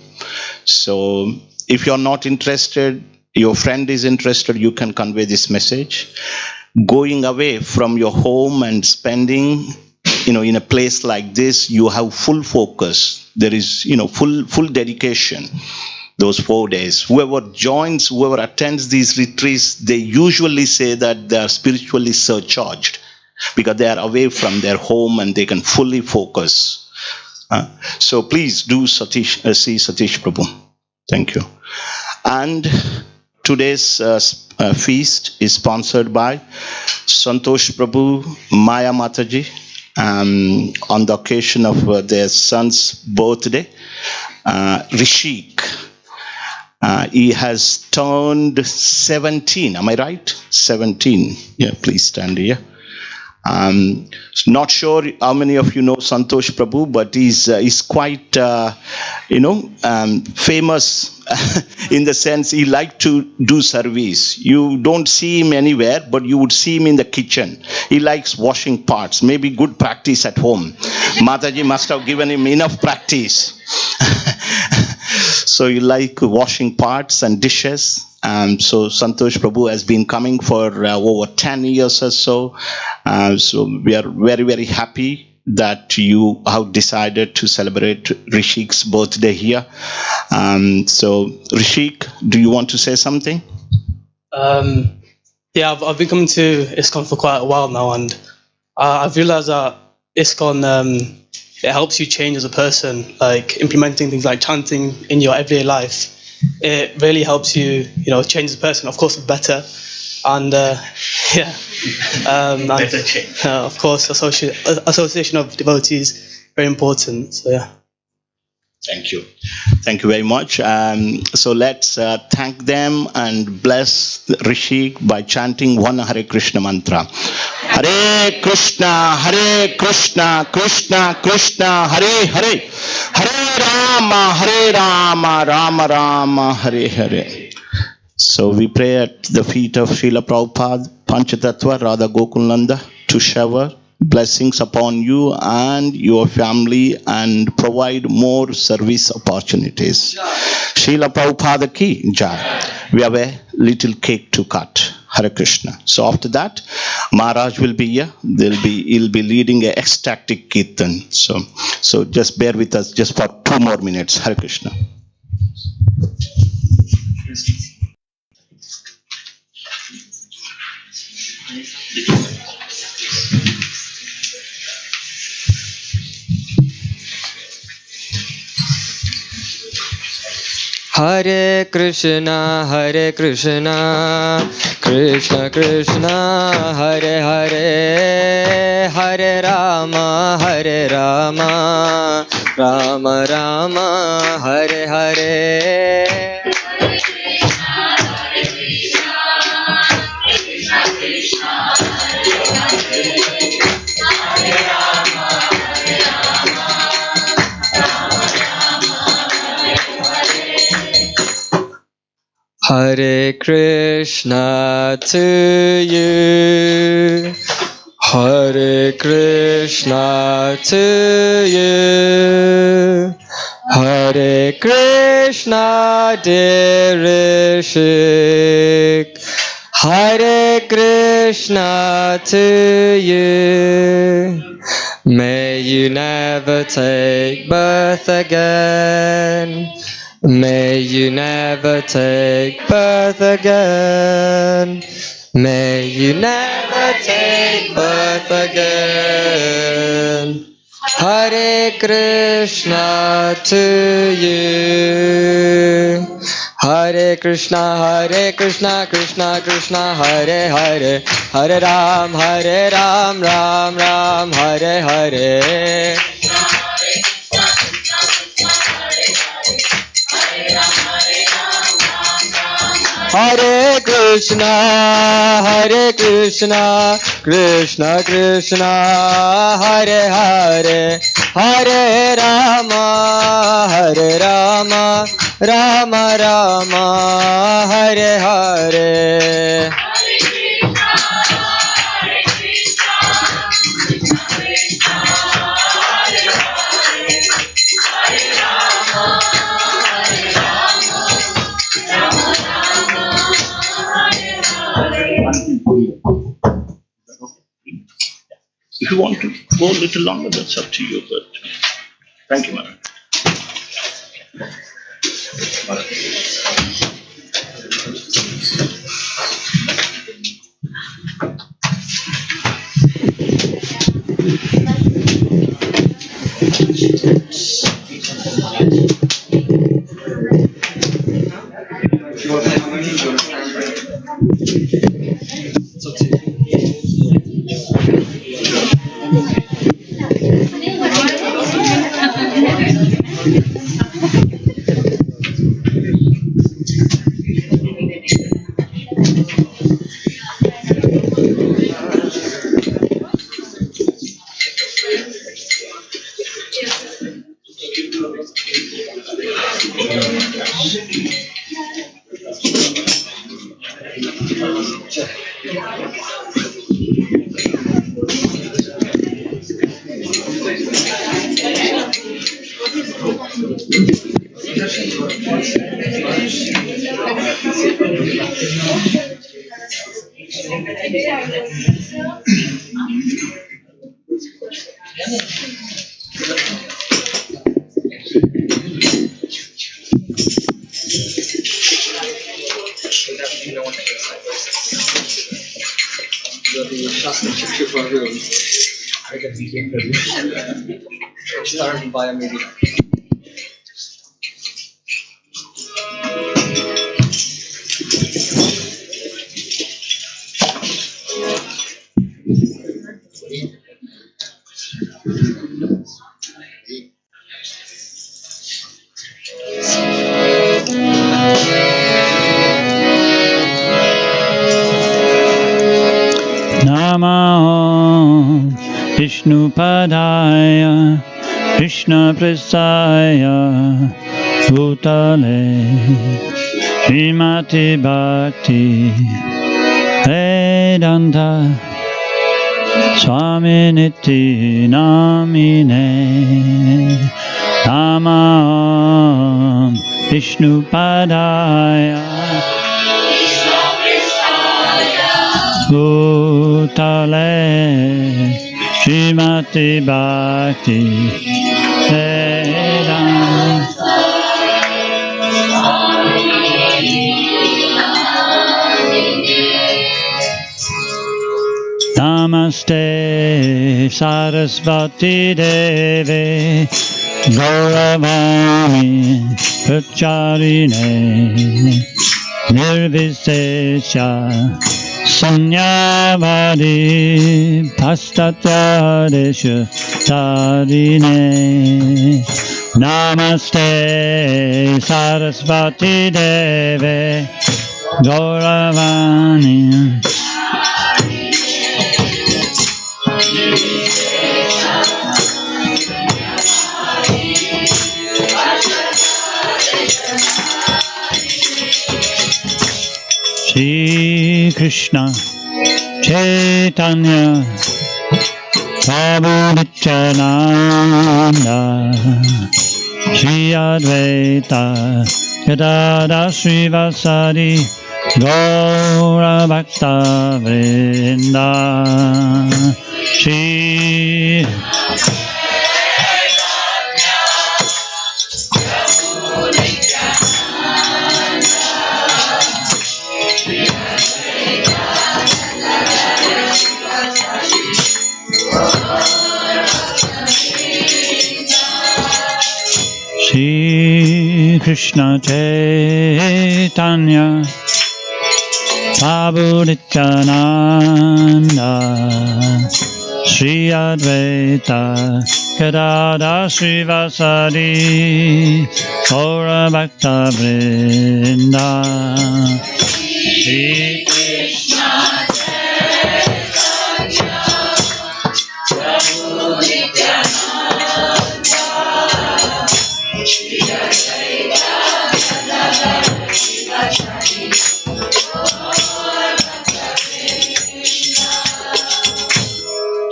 So if you're not interested, your friend is interested, you can convey this message. Going away from your home and spending, in a place like this, you have full focus. There is, full dedication. Those 4 days. Whoever joins, whoever attends these retreats, they usually say that they are spiritually surcharged because they are away from their home and they can fully focus. So please do see Satish Prabhu. Thank you. And today's feast is sponsored by Santosh Prabhu, Maya Mataji, on the occasion of their son's birthday, Rishik. He has turned 17. Am I right? 17. Yeah, please stand here. Not sure how many of you know Santosh Prabhu, but he's quite, famous in the sense he liked to do service. You don't see him anywhere, but you would see him in the kitchen. He likes washing pots. Maybe good practice at home. Mataji must have given him enough practice. So you like washing pots and dishes. So Santosh Prabhu has been coming for over 10 years or so. So we are very, very happy that you have decided to celebrate Rishik's birthday here. So Rishik, do you want to say something? Yeah, I've been coming to ISKCON for quite a while now, and I've realized that ISKCON, it helps you change as a person, like implementing things like chanting in your everyday life. It really helps you, change as a person, of course, better. And of course, association of devotees, very important. So yeah. Thank you. Thank you very much. So let's thank them and bless Rishi by chanting one Hare Krishna mantra. Hare Krishna, Krishna Krishna, Hare Hare, Hare Rama, Rama Rama, Hare Hare. So we pray at the feet of Srila Prabhupada, Panchatattva, Radha Gokulnanda, to shower blessings upon you and your family and provide more service opportunities. Srila Prabhupada ki jai. We have a little cake to cut. Hare Krishna. So after that, Maharaj will be here. He'll be leading a ecstatic kirtan. So just bear with us just for 2 more minutes. Hare Krishna. Hare Krishna, Krishna Krishna, Hare Hare, Hare Rama, Rama Rama, Hare Hare. Hare Krishna to you, Hare Krishna to you, Hare Krishna dear Rishik, Hare Krishna to you. May you never take birth again. May you never take birth again. May you never take birth again. Hare Krishna to you. Hare Krishna, Krishna Krishna, Hare Hare, Hare Ram, Ram Ram, Hare Hare. Hare Krishna, Krishna Krishna, Hare Hare, Hare Rama, Rama Rama, Hare Hare. If you want to go a little longer, that's up to you, but thank you, Madam. Starting by a meeting. Namo Vishnupadaya Krishna Prasaya Bhutale Srimati Bhakti Vedanta Swami Niti Namine Namo Vishnupadaya Bhutale Srimati Bhakti Vedanta Namaste Sarasvati Devi Gauravani Pracharine Nirvisesha Sunyavadi Pastatadesha Tarine Namaste Sarasvati Deve Gauravani Shri Krishna Caitanya Prabhu Nityananda Shri Advaita Gadada Srivasadi Gaura Bhakta Vrinda Shri Krishna Caitanya Prabhu Nityananda Shri Advaita Gadadhar Srivasadi Gaura Bhakta Vrinda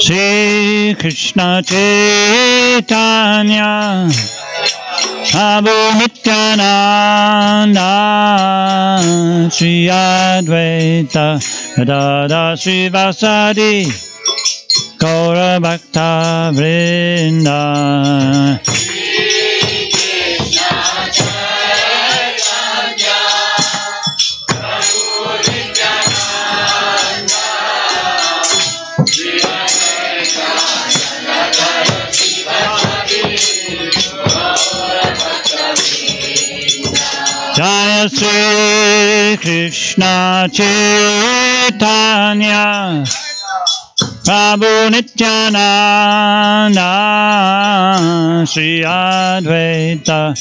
Shri Krishna Chaitanya Prabhu Nityananda Shri Advaita Gadadhar Srivasadi Shri Krishna Caitanya Prabhu Nityananda Shri Advaita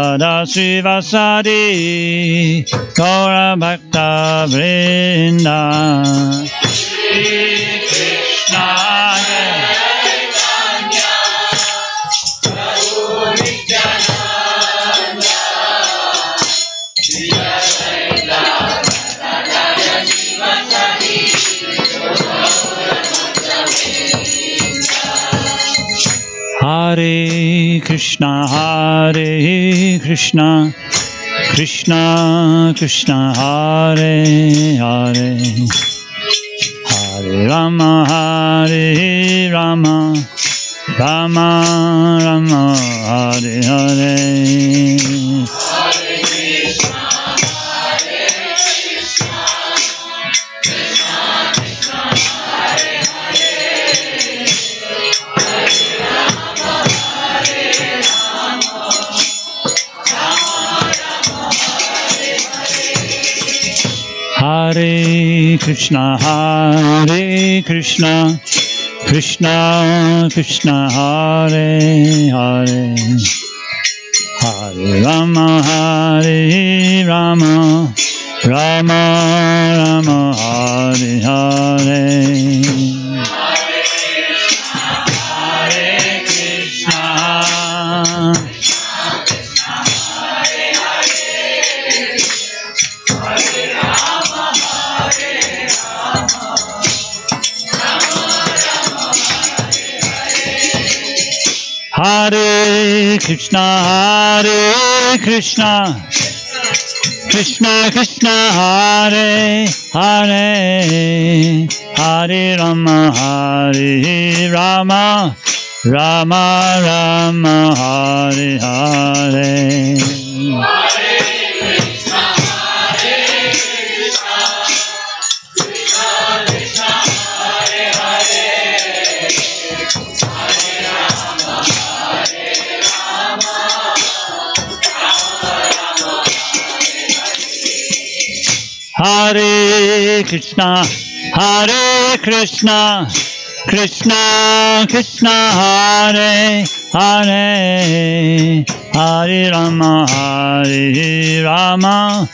Gadadhar Srivasadi Gaura Bhakta Vrinda Jaya Shri Krishna Chaitanya Prabhu Nityananda Shri Advaita Gadadhar Srivasadi Gaura Bhakta Vrinda Shri Krishna Chaitanya Prabhu Nityananda Shri Advaita Gadadhar Srivasadi Hare Krishna Krishna Krishna Hare Hare Hare Rama Rama Rama Rama Hare Hare Hare Krishna Krishna Krishna Hare Hare Hare Rama Rama Rama Rama Hare Hare Hare Krishna Krishna Krishna Hare Hare Hare Rama Rama Rama Rama Hare Hare Hare Krishna Krishna Krishna Hare Hare Hare Rama Rama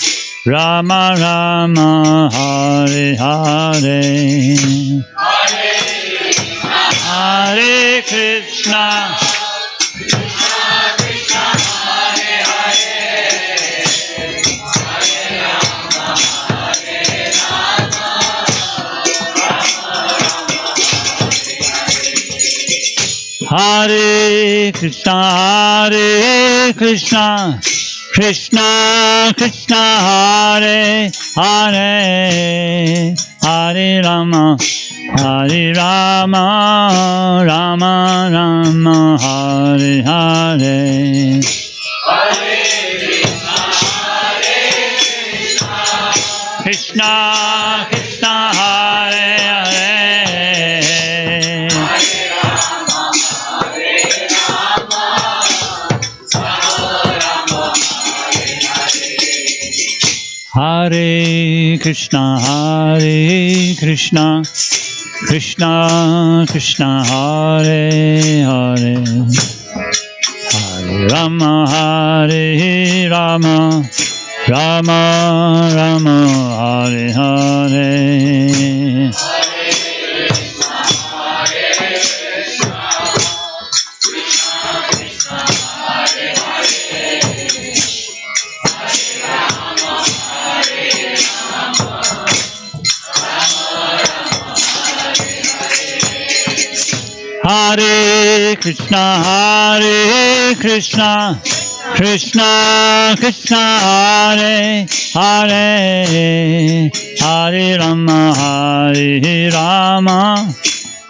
Rama Rama Hare Hare Hare Krishna Hare Krishna Krishna Krishna Hare Hare Hare Rama Rama Rama Rama Hare Hare Krishna Krishna Hare Hare Hare Krishna, Krishna Krishna, Hare Hare, Hare Rama, Rama Rama, Hare Hare. Hare Krishna, Krishna Krishna, Hare Hare, Hare Rama,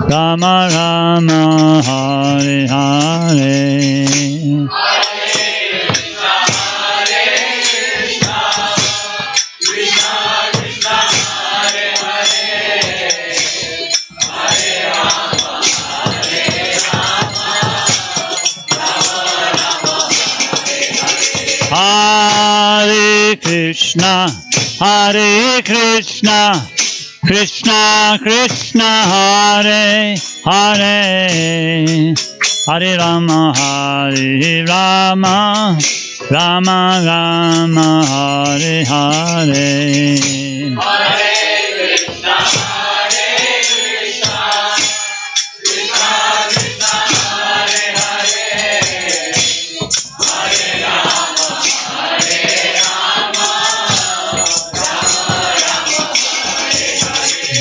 Rama Rama, Hare Hare. Hare Krishna, Krishna Krishna, Hare Hare, Hare Rama, Rama Rama, Hare Hare.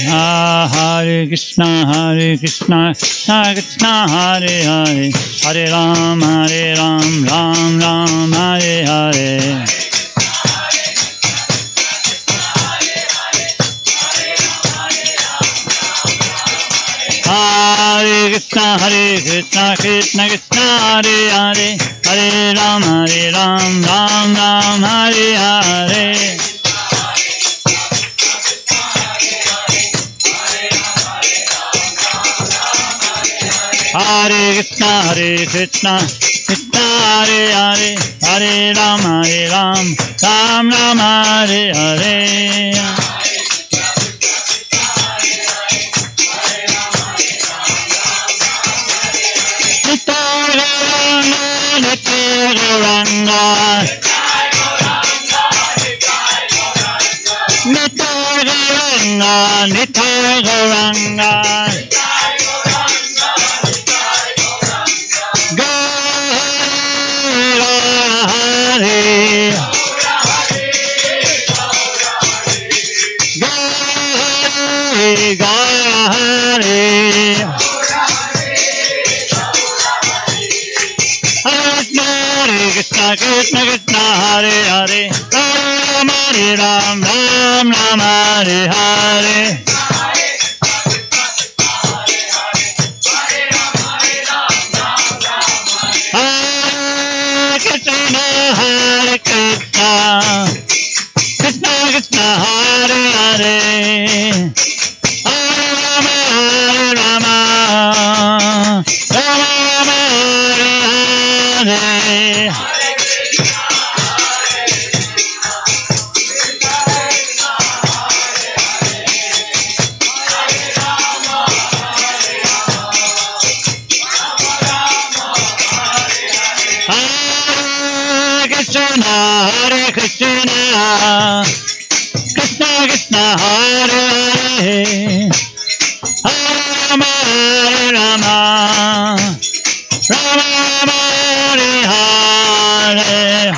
Hare Krishna, Krishna Krishna, Hare Hare, Hare Ram, Ram Ram, Hare Hare. Hare Krishna, Krishna Krishna, Hare Hare, Hare Ram, Ram Ram, Hare Hare. Hare Krishna, Krishna Hare Hare, Hare Ram, Ram Ram, Hare Hare. Nitai Gauranga, Krishna Krishna, Hare Hare, Hare Ram, Ram Ram, Hare Hare. Hare Krishna, Krishna Krishna, Hare Hare, Hare Rama, Rama Rama, Hare Hare. Hare Krishna, Krishna Krishna, Hare Hare, Hare Rama, Rama Rama, Hare Hare.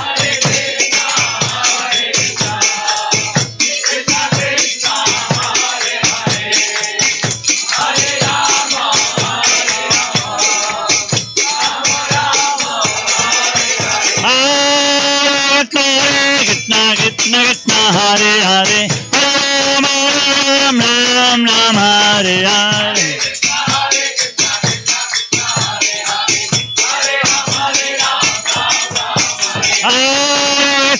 Krishna Krishna, Hare Hare, Hare Rama, Ram Ram, Hare Hare. Hare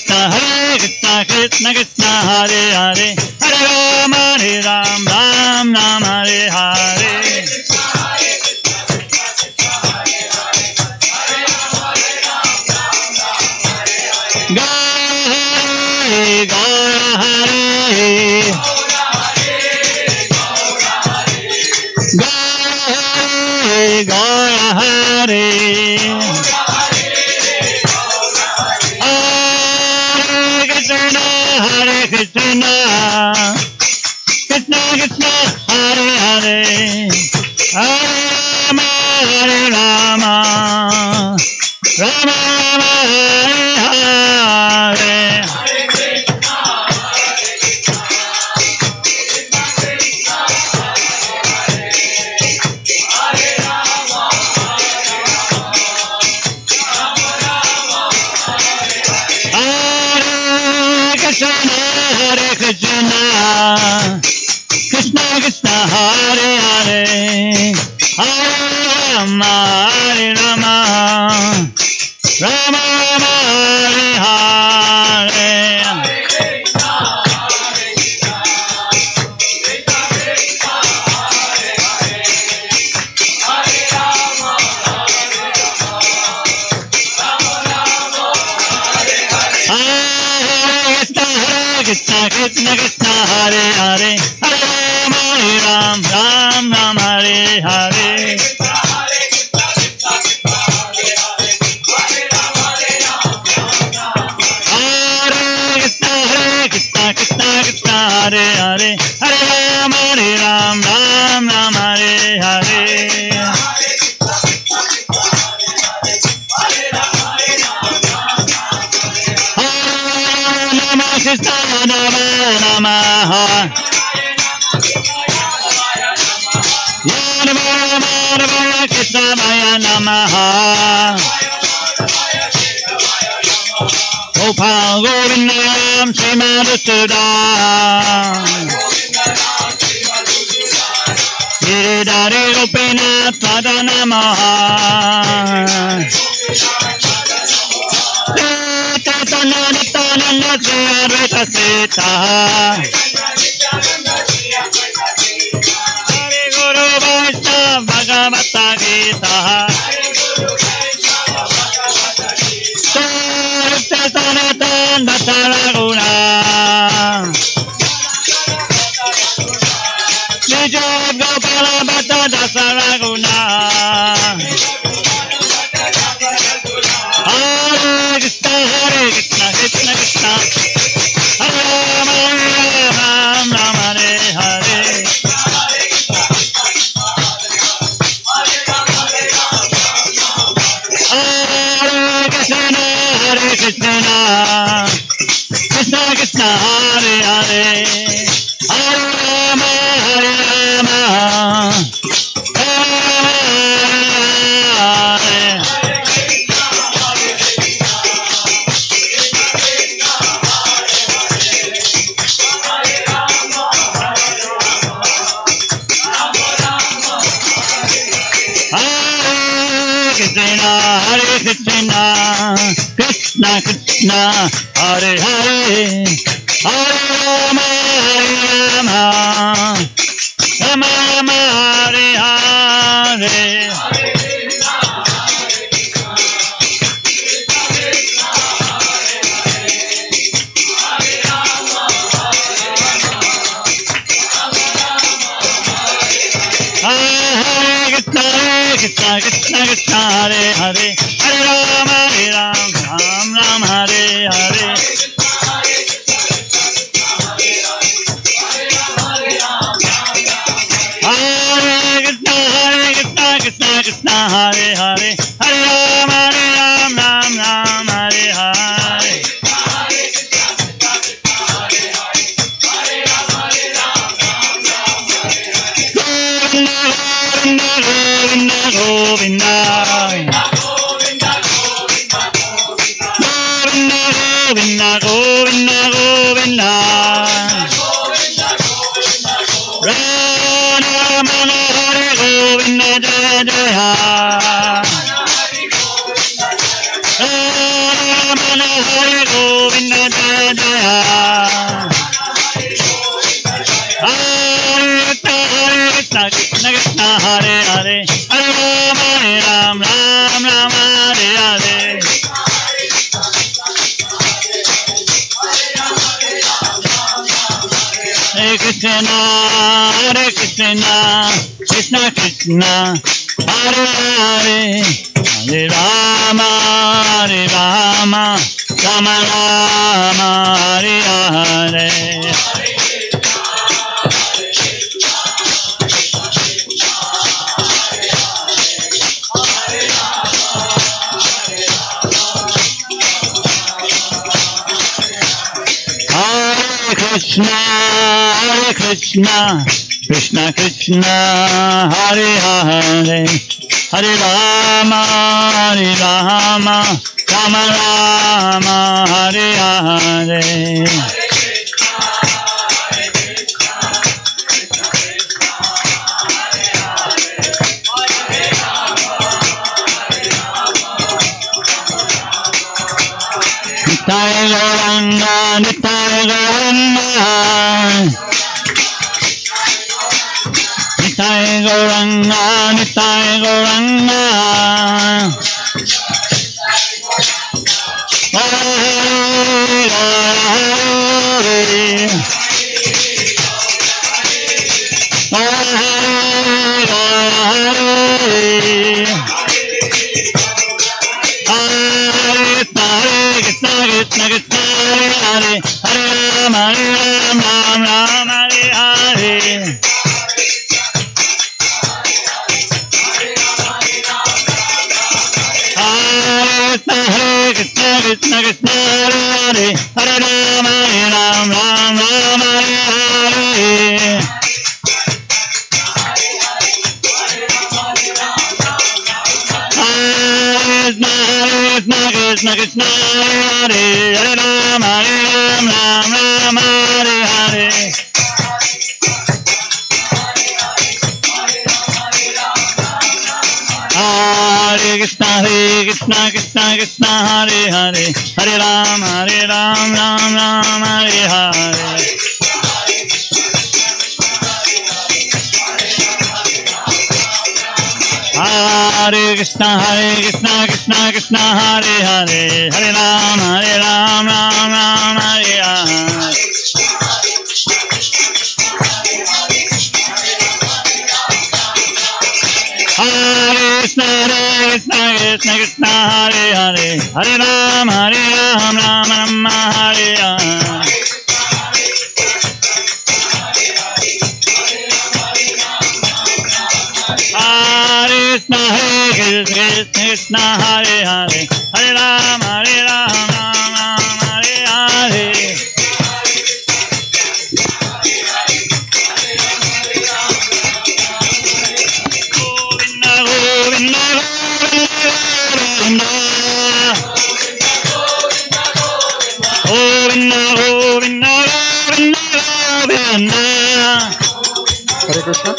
Krishna, Krishna Krishna, Hare Hare, Hare Rama, Ram Ram, Hare Hare. Hare Krishna Krishna Hare Hare Hare Rama Hare Rama Rama Rama Hare Hare Hare Krishna Krishna Krishna Hare Hare Hare Rama Hare Rama Rama Rama Hare Hare Krishna Krishna Krishna Hare Hare Hare Rama Hare Ram Ram Ram Hare Hare Krishna Krishna Hare Hare Hare Rama Hare Ram Ram Ram Hare Hare Krishna Namo Namaha Namo Krishna Maya Namaha Gopal Govindam Sri Madhusudan Giridhari Gopinath Pada Namaha Caitanya Sri Advaita Sita Hari Guru Vaishnava Bhagavata Gita Sarita Sanatan Bhattaraguna Nijab Gopala Bhatta Dasaraguna Krishna Krishna Krishna Hare Rama Ram Ram Hare Hare Hare Krishna Krishna Krishna Hare Hare Hare Rama Hare Rama Hare Krishna Krishna Krishna Hare Hare Hare Rama Hare Rama Rama Rama Hare Hare Krishna Krishna Krishna Hare Hare Hare Rama Hare Ram Ram Ram Hare Hare Krishna Krishna Hare Hare Hare Rama Hare Ram Ram Ram Hare Hare Govinda Govinda Govinda Govinda Govinda Rama Hare Govinda Jaya Jaya Rama Hare Govinda Jaya Jaya Krishna Krishna Hare Hare Hare Rama Hare Ram Ram Ram Hare Hare Hare Krishna Krishna Krishna Hare Hare Hare Rama Rama Rama Hare Hare Krishna, Hare Krishna, Krishna Krishna, Hare Hare, Hare Rama, Rama Rama, Hare Hare. Nitai Gauranga, Nitai Gauranga, Nitai Gauranga, Nitai Gauranga. Hare Krishna, Krishna Hare Hare, Rama Rama, Rama Hare Hare. Hare Krishna, Krishna Krishna Hare Hare, Hare Rama Rama, Rama Hare Hare. Krishna Krishna Hare Hare, Hare Rama Rama, Rama Hare Hare. Hare Krishna, Krishna Krishna Hare Hare, Hare Rama Rama, Rama Hare Hare. Hare Krishna, Krishna Krishna Hare Hare, Hare Rama Rama, Rama Hare Hare. Hare Krishna, Krishna Hare Hare, Hare Rama Rama, Rama Hare Hare. Hare Krishna, Hare Hare, Hare Rama Rama, Hare Hare. Govinda, Govinda, Govinda, Govinda, Govinda, Govinda. Hare Krishna.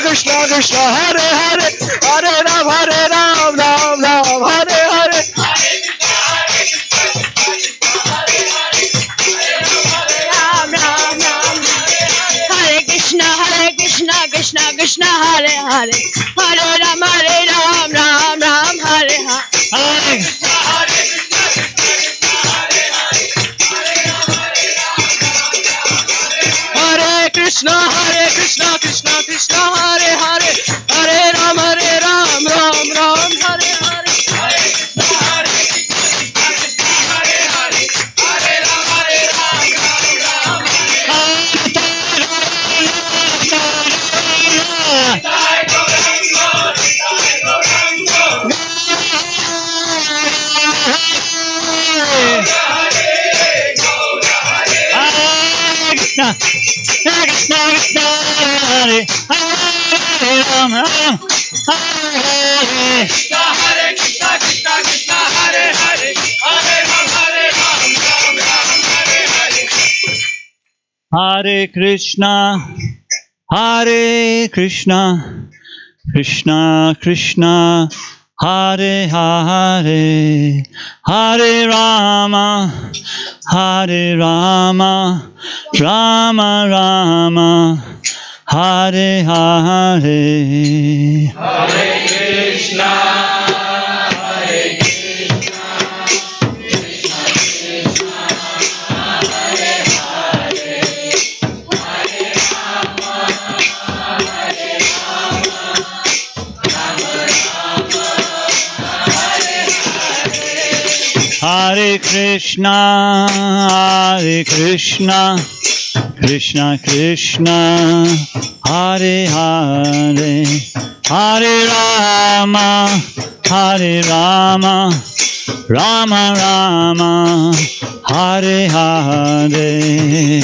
Krishna Krishna Hare Hare Hare Ram Ram Ram Hare Hare Krishna Krishna Krishna Hare Hare Hare Ram Ram Ram Hare Hare Krishna Krishna Hare Hare Hare Ram Ram Hare Hare Hare Krishna Krishna Hare Ram, Ram, Hare Krishna Hare Krishna, Krishna Krishna Hare Hare, Hare Ram, Ram Ram, Hare Hare. Hare Krishna, Hare Krishna, Krishna Krishna, Hare Hare, Hare Rama, Hare Rama, Rama Rama, Hare Hare. Hare Krishna, Hare Krishna, Krishna Krishna, Hare Hare, Hare Rama, Hare Rama, Rama Rama, Hare Hare. Hare Krishna, Hare Krishna, Krishna Krishna, Hare Hare, Hare Rama, Hare Rama, Rama Rama, Hare Hare.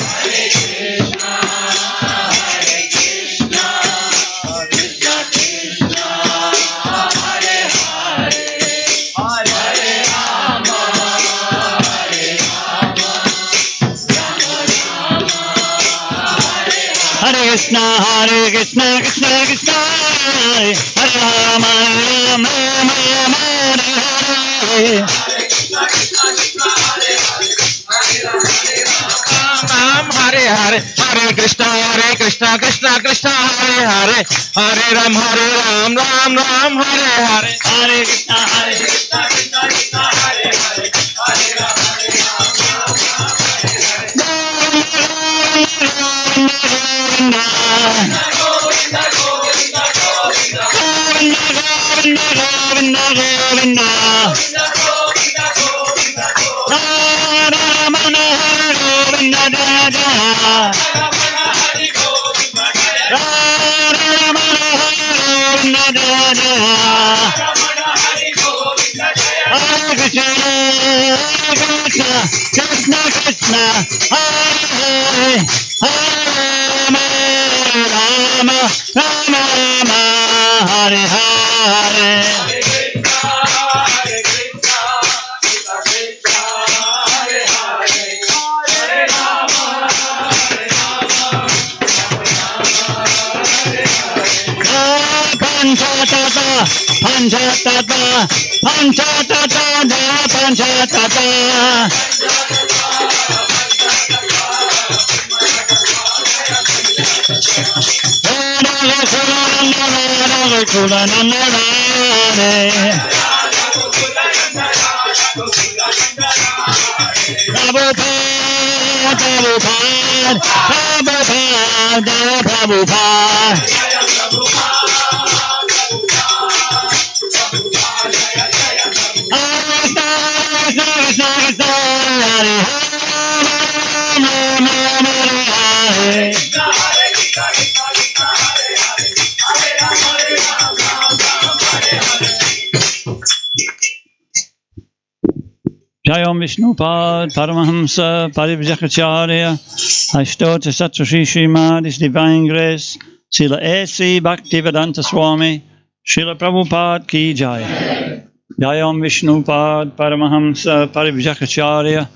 Hare Krishna, Hare Krishna, Krishna Krishna, Hare Hare Rama, Rama Rama, Hare Hare. Ram Hare Hare, Hare Krishna, Krishna Krishna, Hare Hare, Hare Ram, Ram Ram, Hare Hare. Hare Krishna, Hare Krishna, Krishna Krishna, Hare Hare, Hare Ram, Govinda, Govinda, Govinda, Govinda, Govinda, Govinda, Govinda, Govinda, Rama Hare Govinda, Jaya Jaya. Ramana Hari Govinda, Rama Hare Govinda, Jaya Jaya. Ramana Hari Govinda, Hare Krishna, Krishna Krishna, Hare Hare, Hare Rama, Rama Rama, Hare Hare. Hare Krishna, Krishna Krishna, Hare Hare, Hare Rama, Hare Rama, Hare Hare. Panchatata, Panchatata, Panchatata, Panchatata. Jayom Vishnupad Paramahamsa Parivjakacharya Ashtota Satsri Srimad His Divine Grace Srila A.C. Bhaktivedanta Swami Srila Prabhupada Ki Jai. Jayom Vishnupad Paramahamsa Parivjakacharya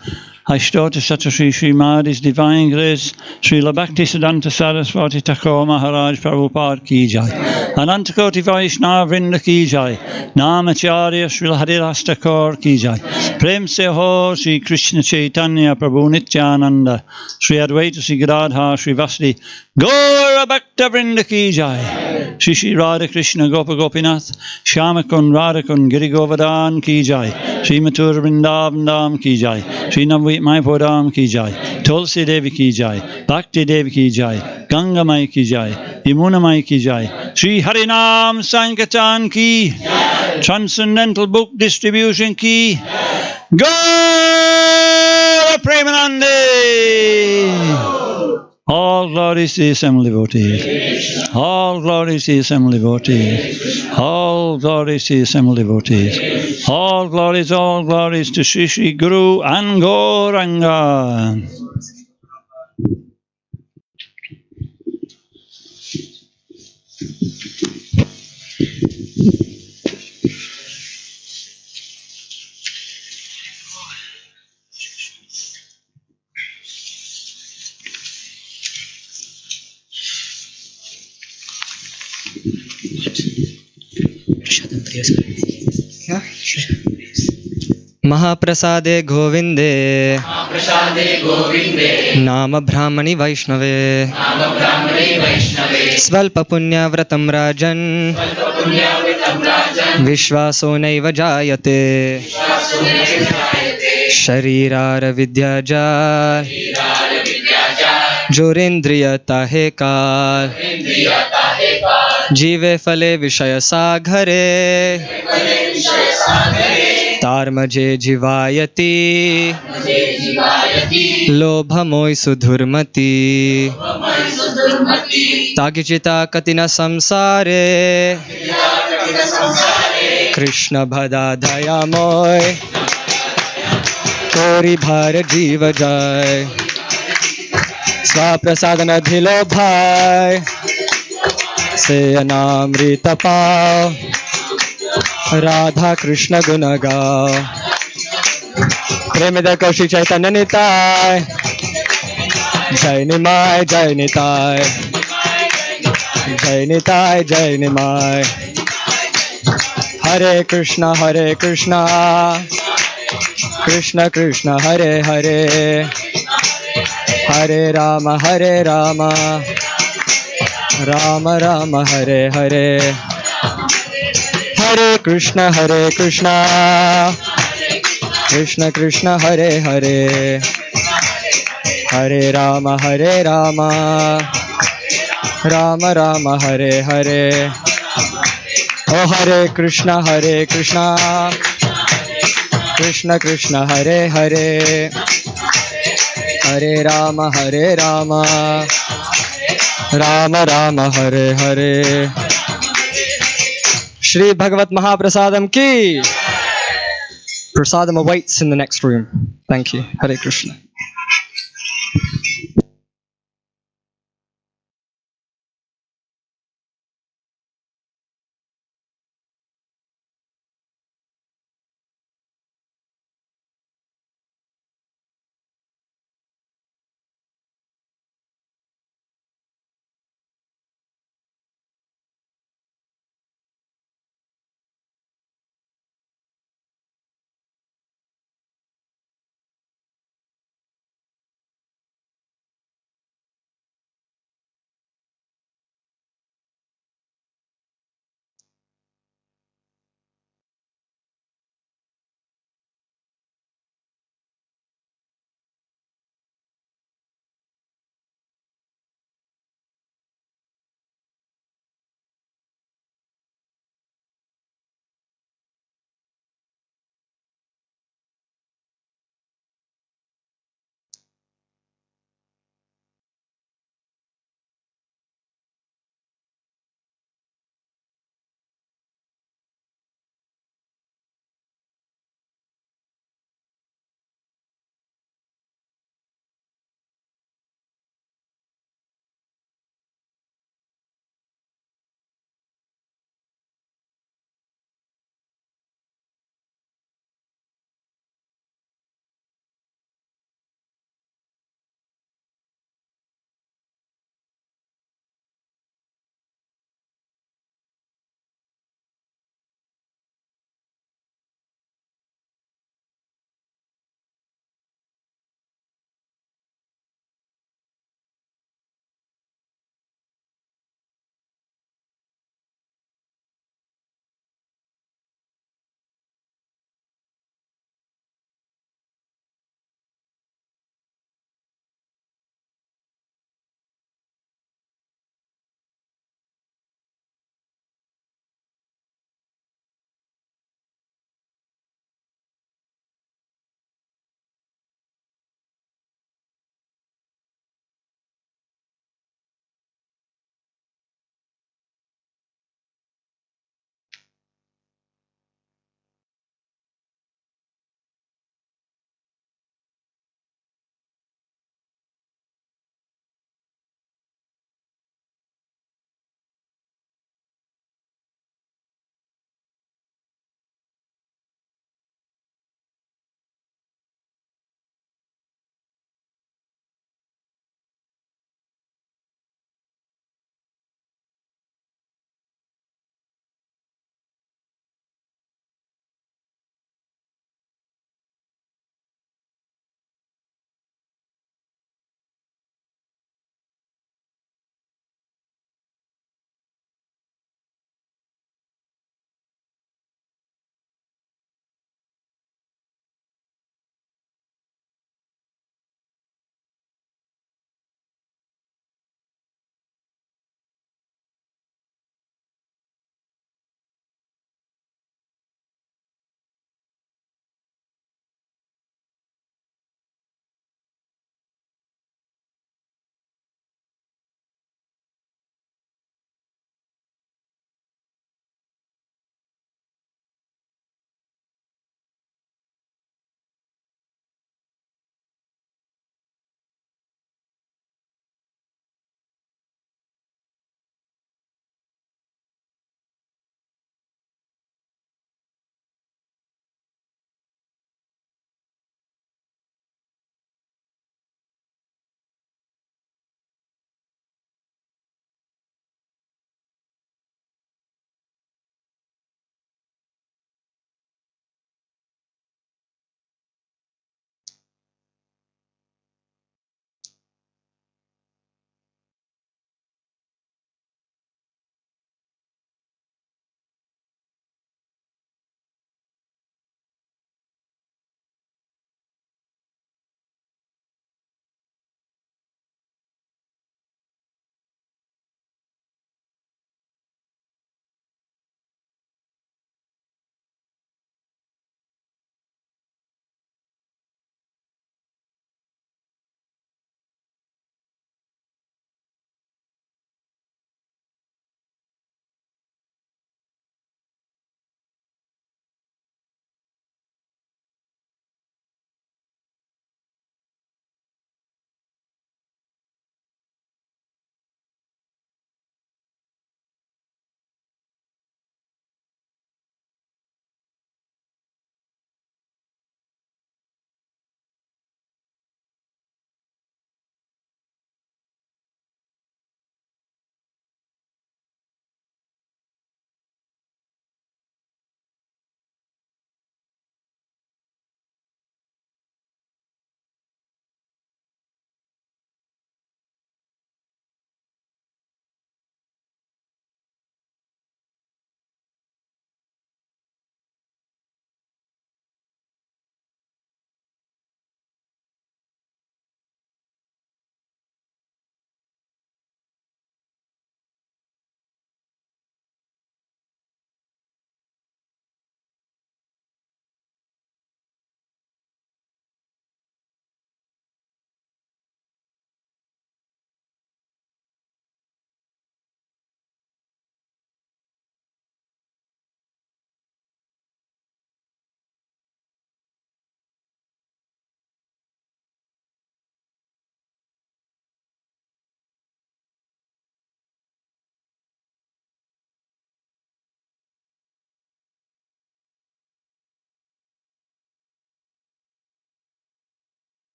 Ashtota Satsri Srimad His Divine Grace Srila Bhaktisiddhanta Saraswati Thakur Maharaj Prabhupada Ki Jai. Anantakoti Vaishnava Vrinda Ki Jai. Namacharya Srila Haridas Thakur Ki Jai. Prem se ho Sri Krishna Caitanya Prabhu Nityananda Sri Advaita Sri Gadadhar Sri Vasudeva Gaura Bhakta Vrinda Ki Jai. Shri Shri Radha Krishna Gopa Gopinath Shyamakun Radhakun Giri Govardhan Ki Jai. Shri Mathura Vrindavan Dham Ki Jai. Shri Navadvip Mayapur Dham Ki Jai. Tulsi Devi Ki Jai. Bhakti Devi Ki Jai. Ganga Mai Ki Jai. Yamuna Mai Ki Jai. Shri Harinam Sankirtan Ki Jai. Transcendental Book Distribution Ki Gaura Premanande. All glories to the assembly devotees. All glories to the assembly devotees. All glories to the assembly devotees. All glories to Shri Shri Guru and Gauranga. महाप्रसादे गोविंदे नाम ब्राह्मणी वैष्णवे स्वल्प पुण्यव्रतं राजन् विश्वासो नैव जायते शरीरार विद्याजा जोरेन्द्रियता हे काल जीवे फले विषय सागरे तार्मजे जीवायति लोभमोय सुधुर्मति ताकिचिता कतिन संसारे कृष्ण भदा दयामोय तोरी भार जीव जाय स्वाप्रसादन धिलो भाई से अनामृत पाओ राधा कृष्ण गुण गाओ प्रेम दको श्री चैतन्य निताय जय निमाय जय निताय जय निताय जय निमाय हरे कृष्णा कृष्ण कृष्ण हरे हरे हरे राम राम राम हरे हरे हरे कृष्ण कृष्ण कृष्ण हरे हरे हरे राम राम राम हरे हरे ओ हरे Krishna Krishna Krishna Hare Hare Hare Ram Ram Ram Hare Hare Shri Bhagavat Mahaprasadam ki. Prasadam awaits in the next room. Thank you. Hare Krishna.